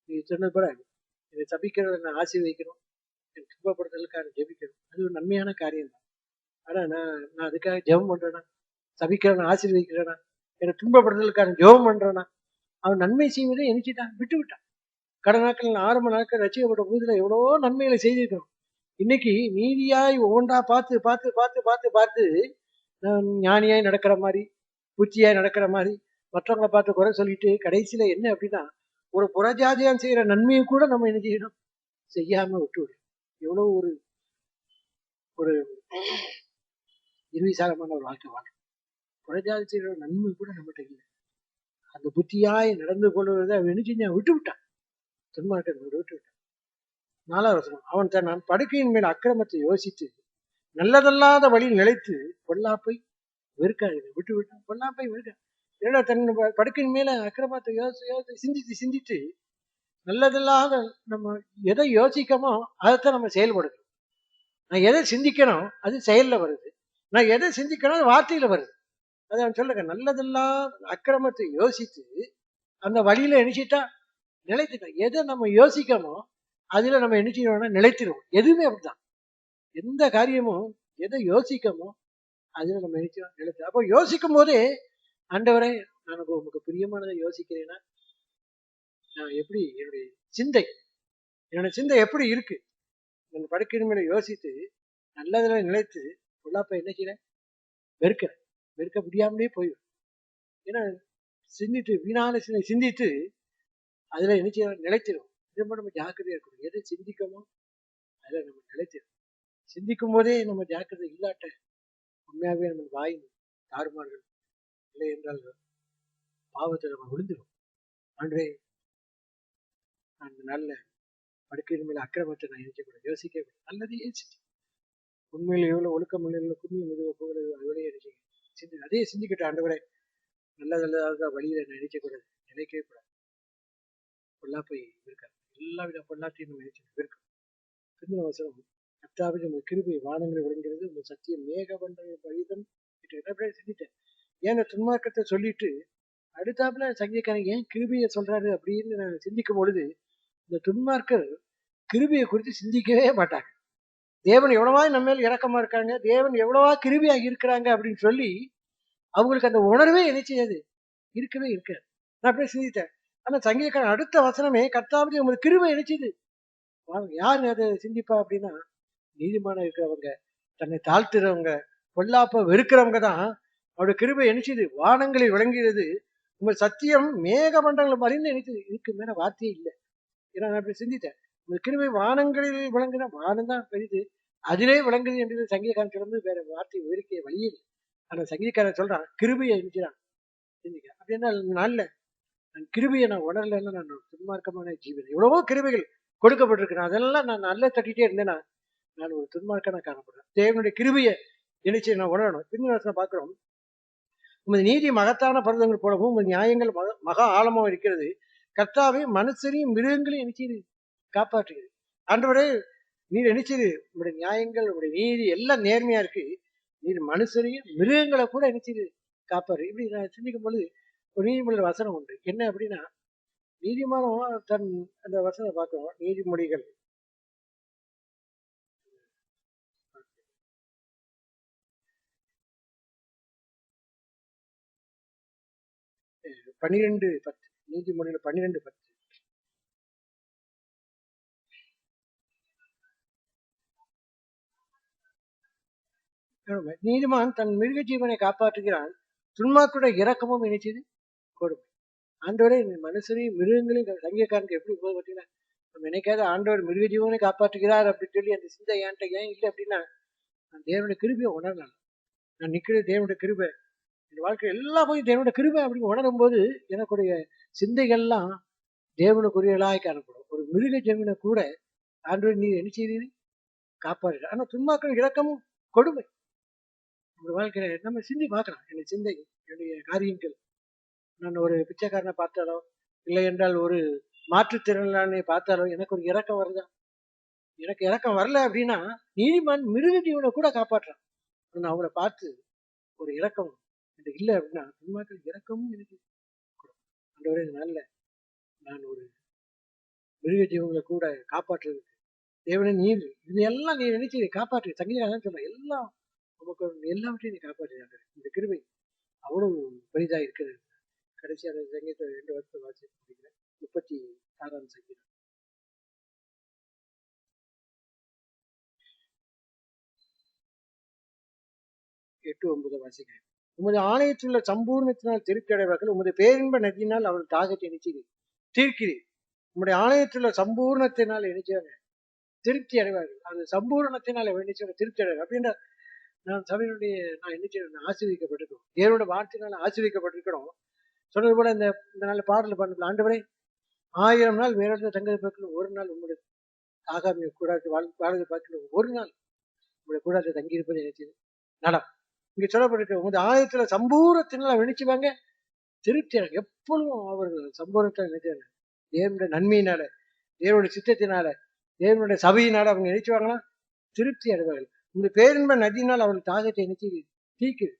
நீ சொன்னது போல இதை தப்பிக்கிறத நான் ஆசீர்வதிக்கணும், எனக்கு துன்பப்படுத்தலுக்காக ஜெபிக்கணும், அது ஒரு நன்மையான காரியம் தான். ஆனா நான் அதுக்காக ஜெபம் பண்றேனா, தவிக்கிறேனா, ஆசீர்வதிக்கிறேனா, எனக்கு துன்பப்படுத்தலுக்கான ஜெபம் பண்றேனா? அவன் நன்மை செய்வதை நினைச்சிட்டான், விட்டு விட்டான். கடந்த நாட்கள் ஆரம்ப நாட்கள் ரசிக்கப்பட்ட புதுல எவ்வளவோ நன்மைகளை செய்திருக்கிறோம். இன்னைக்கு நீதியாய் ஒவ்வொன்றா பார்த்து பார்த்து பார்த்து பார்த்து பார்த்து ஞானியாய் நடக்கிற மாதிரி, புத்தியாய் நடக்கிற மாதிரி மற்றவங்களை பார்த்து குறை சொல்லிட்டு கடைசியில என்ன அப்படின்னா ஒரு புறஜாதியான் செய்யற நன்மையை கூட நம்ம என்ன செய்யணும், செய்யாம விட்டு விடும். எவ்வளவு ஒரு ஒரு இருவிசாலமான ஒரு வாழ்க்கை வாழும். புறஜாதி செய்யற நன்மை கூட நம்மகிட்ட இல்லை. அந்த புத்தியாய் நடந்து கொள்வதை அவன் என்ன செஞ்சான், விட்டு விட்டான். துன்மார்க்கன் விட்டு விட்டான். 4வது அவன் தன் படுக்கையின் மேல் அக்கிரமத்தை யோசித்து நல்லதல்லாத வழியில் நிலைத்து பொல்லாப்பை வெறுக்காது விட்டு விட்டான். பொல்லாப்பை வெறுக்க ஏன்னா தன் படுக்கையின் மேல அக்கிரமத்தை யோசி சிந்தித்து சிந்தித்து நல்லதல்லாத நம்ம எதை யோசிக்கமோ அதைத்தான் நம்ம செயல்படுறோம். நான் எதை சிந்திக்கணும் அது செயல்ல வருது, நான் எதை சிந்திக்கணும் அது வார்த்தையில வருது. அதான் சொல்லுங்க, நல்லதெல்லாம் அக்கிரமத்தை யோசித்து அந்த வழியில நினைச்சிட்டா நிலைத்துட்டோம். எதை நம்ம யோசிக்கமோ அதுல நம்ம என்ன செய்யணும்னா நிலைத்திருவோம். எதுவுமே அப்படிதான், எந்த காரியமும் எதை யோசிக்கமோ அதுல நம்ம நினைச்சோம் நிலைத்து. அப்போ யோசிக்கும் போதே ஆண்டவரே நான் உங்களுக்கு பிரியமானதை யோசிக்கிறேன்னா நான் எப்படி என்னுடைய சிந்தை எப்படி இருக்கு, அந்த படுக்கையின் மேல யோசித்து நல்லதுல நிலைத்து பொல்லாப்ப என்ன செய்யறேன், வெறுக்க முடியாமலே போயிடும். ஏன்னா சிந்தித்து வீணான சிந்தித்து அதுல என்ன செய்ய நிலைத்திடும். இது நம்ம ஜாக்கிரதையா இருக்கணும். எதை சிந்திக்கணும் அதுல நம்ம நிலைத்திடும். சிந்திக்கும் போதே நம்ம ஜாக்கிரதை இல்லாட்ட உண்மையாகவே நம்ம வாய் தாறுமாறுகள் இல்லை என்றால் பாவத்தை நம்ம விழுந்துடும். ஆண்டே அந்த நல்ல படுக்கையின் மேல அக்கிரமத்தை நான் யோசிக்கக்கூடாது, யோசிக்க நல்லது யோசிச்சு உண்மையில எவ்வளவு ஒழுக்கம் இல்லை புண்ணியம் எதுவோ போகிறது அதோடய நினைச்சு அதே சிந்திக்கிட்ட ஆண்டவரை நல்லதாக வழியில நினைக்கக்கூடாது, நினைக்கவே கூடாது. பொல்லாப்பை இருக்காது, எல்லா வித பொல்லாத்தையும் நம்ம நினைச்சு இருக்கும். பிந்தின வசனம் கர்த்தாவே உங்கள் கிருபை வானங்களை விளங்குகிறது, உங்கள் சத்தியம் மேகபண்டங்கள் பரிதம் சிந்திட்டேன். ஏன் துன்மார்க்கத்தை சொல்லிட்டு அடுத்தாப்புல சங்கீதக்காரன் ஏன் கிருபையை சொல்றாரு அப்படின்னு நான் சிந்திக்கும் பொழுது இந்த துன்மார்க்கர் கிருபையை குறித்து சிந்திக்கவே மாட்டாங்க. தேவன் எவ்வளவா நம்ம மேல் இரக்கமா இருக்காங்க, தேவன் எவ்வளவா கிருபையாக இருக்கிறாங்க அப்படின்னு சொல்லி அவங்களுக்கு அந்த உணர்வே என்ன செய்யாது, இருக்கவே இருக்காது. நான் அப்படியே சிந்தித்தேன். ஆனா சங்கீதக்காரன் அடுத்த வசனமே கர்த்தாவே உங்களுக்கு கிருபை நினைச்சது. யாரு அதை சிந்திப்பா அப்படின்னா நீதிமான இருக்கிறவங்க, தன்னை தாழ்த்துறவங்க, பொல்லாப்ப வெறுக்கிறவங்க தான் அவருடைய கிருபை நினைச்சது. வானங்களில் விளங்குகிறது, உங்கள் சத்தியம் மேகமண்டங்களை மறிந்து நினைச்சது. இதுக்கு மேல வார்த்தையே இல்லை. ஏன்னா நான் அப்படி சிந்தித்தேன். உங்கள் கிருபை வானங்களில் விளங்குனா வானம் தான் பெரிது, அதிலே விளங்குது என்றது சங்கீதக்காரன் சொல்லும்போது வேற வார்த்தை விவரிக்க வழியே இல்லை. ஆனா சங்கீதக்காரன் சொல்றான் கிருபையை நினைக்கிறான் சிந்திக்க. அப்படின்னா நல்ல கிருபையை நான் உணரலன்னா நான் துன்மார்க்கமான ஜீவன். எவ்வளவோ கிருபைகள் கொடுக்கப்பட்டிருக்கிறேன், அதெல்லாம் நான் நல்ல தட்டிட்டே இருந்தேன்னா நான் ஒரு துன்மார்க்கனா காணப்படுறேன். தேவனுடைய கிருபையை நினைச்சு நான் உணரணும். பின்ன பார்க்கிறோம், உமது நீதி மகத்தான பர்வதங்கள் போலவும் உமது நியாயங்கள் மகா ஆழமாக இருக்கிறது. கர்த்தாவே மனுஷரையும் மிருகங்களையும் நினைச்சது காப்பாற்றுகிறது. ஆண்டவரே நீர் நினைச்சது உங்களுடைய நியாயங்கள் உங்களுடைய நீதி எல்லாம் நேர்மையா இருக்கு, நீர் மனுஷரையும் மிருகங்களை கூட நினைச்சது காப்பாரு. இப்படி நான் சிந்திக்கும் பொழுது ஒரு நீதிமொழியில் வசனம் உண்டு. என்ன அப்படின்னா நீதிமானம் தன் அந்த வசனம் பார்க்கிறோம். நீதிமொழிகள் 12:10. நீதிமொழிகள் 12:10. நீதிமான் தன் மிருக ஜீவனை காப்பாற்றுகிறான், துன்மார்க்குடைய இரக்கமும் நினைச்சது கொடுமை. ஆண்டவரே மனுஷனையும் மிருகங்களையும் சங்கீதக்காரனுக்கு எப்படி போது பார்த்தீங்கன்னா நம்ம நினைக்காத ஆண்டவர் மிருக ஜீவனை காப்பாற்றுகிறார் அப்படின்னு சொல்லி அந்த சிந்தை என்கிட்ட ஏன் இல்லை அப்படின்னா நான் தேவனுடைய கிருபையை உணரலாம். நான் நிற்கிறது தேவனுடைய கிருபை, என் வாழ்க்கை எல்லா போய் தேவனுடைய கிருபை அப்படின்னு உணரும் போது எனக்குடைய சிந்தைகள்லாம் தேவனுக்குரியலாய் காணப்படும். ஒரு மிருக ஜீவனை கூட ஆண்டவர் நீர் என்ன செய்தீர் காப்பாற்று. ஆனா துன்மார்க்கன் இரக்கமும் கொடுமை. நம்ம வாழ்க்கையில நம்ம சிந்தி பார்க்கலாம். என்னுடைய சிந்தை, என்னுடைய காரியங்கள், நான் ஒரு பிச்சைக்காரனை பார்த்தாலோ இல்லை என்றால் ஒரு மாற்றுத்திறனாளனை பார்த்தாலோ எனக்கு ஒரு இரக்கம் வருதா? எனக்கு இரக்கம் வரல அப்படின்னா நீதிமான் மிருக ஜீவனை கூட காப்பாற்றான். நான் அவங்கள பார்த்து ஒரு இரக்கம் எனக்கு இல்லை அப்படின்னா துன்மார்க்கன் இரக்கமும் எனக்கு ஆண்டவரே நல்ல நான் ஒரு மிருக ஜீவங்களை கூட காப்பாற்றுறது தேவனே நீர் இது எல்லாம் நீ நினைச்சு காப்பாற்று. சங்கீதக்காரன் சொல்றேன் எல்லாம் நமக்கு எல்லாவற்றையும் நீ காப்பாற்றுறாங்க. இந்த கிருபை அவ்வளவு பெரிதா இருக்கிறது. கடைசியாக சங்கீதத்தை 2 வருஷத்தை வாசி முடிக்கிறேன். 36ஆம் சங்கீதம். எட்டு 9 வாசிக்கிறேன். உமது ஆலயத்தில் உள்ள சம்பூர்ணத்தினால் திருப்தி அடைவார்கள், உமது பேரின்ப நதியினால் அவள் தாகத்தை நினைச்சு தீர்க்கிறேன். உம்முடைய ஆலயத்தில் உள்ள சம்பூர்ணத்தினால் நினைச்சாங்க திருப்தி அடைவார்கள். அந்த சம்பூர்ணத்தினால் நினைச்சாங்க திருப்தி அடைவார்கள் அப்படின்ற நான் சபையினுடைய நான் என்ன ஆசீர்வதிக்கப்பட்டிருக்கோம், தேவனுடைய வார்த்தையினால ஆசீர்வதிக்கப்பட்டிருக்கணும். சொன்னது போல இந்த நல்ல பாடல் பண்ணல, ஆண்டவரே 1000 நாள் வேற இடத்துல தங்கதை பார்க்கணும், ஒரு நாள் உங்களுடைய ஆகாமிய கூடாது வாழ்க்கை பார்க்கணும், ஒரு நாள் உங்களுடைய கூடாது தங்கியிருப்பது நினைச்சது நடம். இங்க சொல்லப்பட்டிருக்க உங்க ஆலயத்துல சம்பூரத்தினால நினைச்சுவாங்க திருப்தி. எப்பொழுதும் அவர்கள் சம்பூரத்தை நினைச்சாங்க தேவனுடைய நன்மையினால, தேவனுடைய சித்தத்தினால, தேவனுடைய சபையினால அவங்க நினைச்சுவாங்கன்னா திருப்தி அடைவார்கள். இந்த பேரின்ப நதியினால் அவர்கள் தாகத்தை நினைச்சு தீக்குது.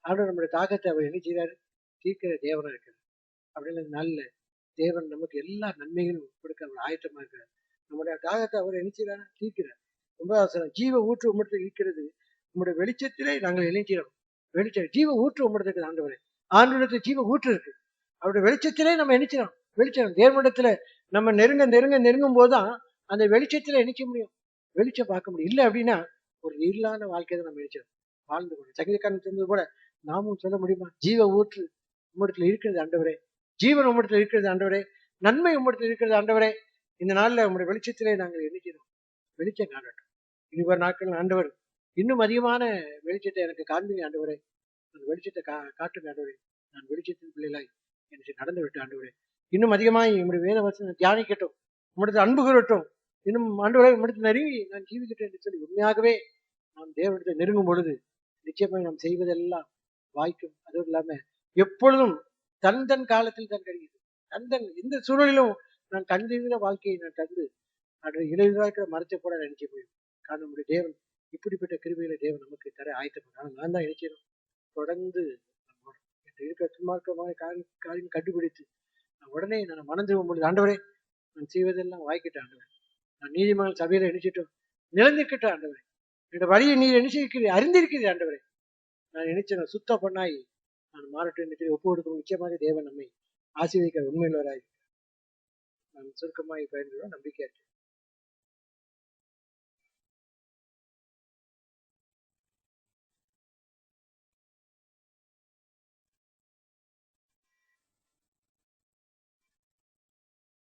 ஆண்டவர் நம்முடைய தாகத்தை அவர் என்ன செய்கிறாரு, தீர்க்கிற தேவனா இருக்கிறார். அப்படின்னு நல்ல தேவன் நமக்கு எல்லா நன்மைகளும் கொடுக்க அவர் ஆயத்தமா இருக்கிறார். நம்முடைய தாகத்தை அவர் என்ன செய்கிறார், தீர்க்கிறார். 9 ஜீவ ஊற்று உம்மிடத்தில் இருக்கிறது, உங்களுடைய வெளிச்சத்திலே நாங்கள் இணைக்கிறோம். வெளிச்சம் ஜீவ ஊற்று உம்மிடத்துக்கு ஆண்டவரே, ஆண்டவரத்துல ஜீவ ஊற்று இருக்கு. அவருடைய வெளிச்சத்திலே நம்ம நினைச்சிடும். வெளிச்சம் தேவனிடத்துல நம்ம நெருங்கும் போதுதான் அந்த வெளிச்சத்துல நினைக்க முடியும், வெளிச்சம் பார்க்க முடியும். இல்லை அப்படின்னா ஒரு இருளான வாழ்க்கையை தான் நம்ம நினைச்சோம் வாழ்ந்து கொண்டு. சங்கீதக்காரன் சொன்னது கூட நாமும் சொல்ல முடியுமா, ஜீவ ஊற்று உம்மிடத்துல இருக்கிறது ஆண்டவரே, ஜீவன் உம்மிடத்துல இருக்கிறது ஆண்டவரே, நன்மை உம்மிடத்துல இருக்கிறது ஆண்டவரே. இந்த நாள்ல உங்களுடைய வெளிச்சத்திலே நாங்கள் எண்ணிக்கிறோம், வெளிச்சம் காணட்டும். இனிவரும் நாட்கள் ஆண்டவர் இன்னும் அதிகமான வெளிச்சத்தை எனக்கு காண்பீங்க ஆண்டவரே. அந்த வெளிச்சத்தை காட்டுங்க ஆண்டவரே. நான் வெளிச்சத்தின் பிள்ளைகளாய் எனக்கு நடந்து விட்டு ஆண்டவரே. இன்னும் அதிகமாய் உங்களுடைய வேத வசனம் தியானிக்கட்டும். உம்மிடத்தில் அன்பு கூறட்டும். இன்னும் ஆண்டவரே உம்மிடத்தில் நெருங்கி நான் ஜீவிக்கட்டும் என்று சொல்லி உண்மையாகவே நாம் தேவனிடத்தை நெருங்கும் பொழுது நிச்சயமாக நாம் செய்வதெல்லாம் வாய்க்கும். அதுவும் இல்லாம எப்பொழுதும் தன் தன் காலத்தில் தான் கிடைக்குது. தன் எந்த சூழலிலும் நான் தகுந்த வாழ்க்கையை நான் தந்து அது இளைஞராக இருக்கிற மரத்தை போல நினைக்க முடியும். காரணம் நம்முடைய தேவன் இப்படிப்பட்ட கிருபையில தேவன் நமக்கு தர ஆயத்தப்பட்டாலும் நான் தான் நினைக்கிறோம். தொடர்ந்து நம்மோட இருக்கிற துன்மார்க்கமான காரியம் கண்டுபிடித்து நான் உடனே நான் மனம் திரும்பும் பொழுது ஆண்டவரே நான் செய்வதெல்லாம் வாய்க்கிட்ட ஆண்டவரே. நான் நீதிமன்ற சபையில நினைச்சிட்டோம் நிலந்திருக்கிட்ட ஆண்டவரே. என்னோட வழியை நீர் நினைச்சிருக்கிறீர் அறிந்திருக்கிறீர் ஆண்டவரே. நான் நினைச்சேன் சுத்த பண்ணாய் நான் மாறட்டும் என்று ஒப்பு கொடுக்கும். நிச்சயமாக தேவன் நம்மை ஆசீர்வதிக்கிற உண்மையுள்ளவராய் நான் சுருக்கமாய் பயன்படுவோம் நம்பிக்கையா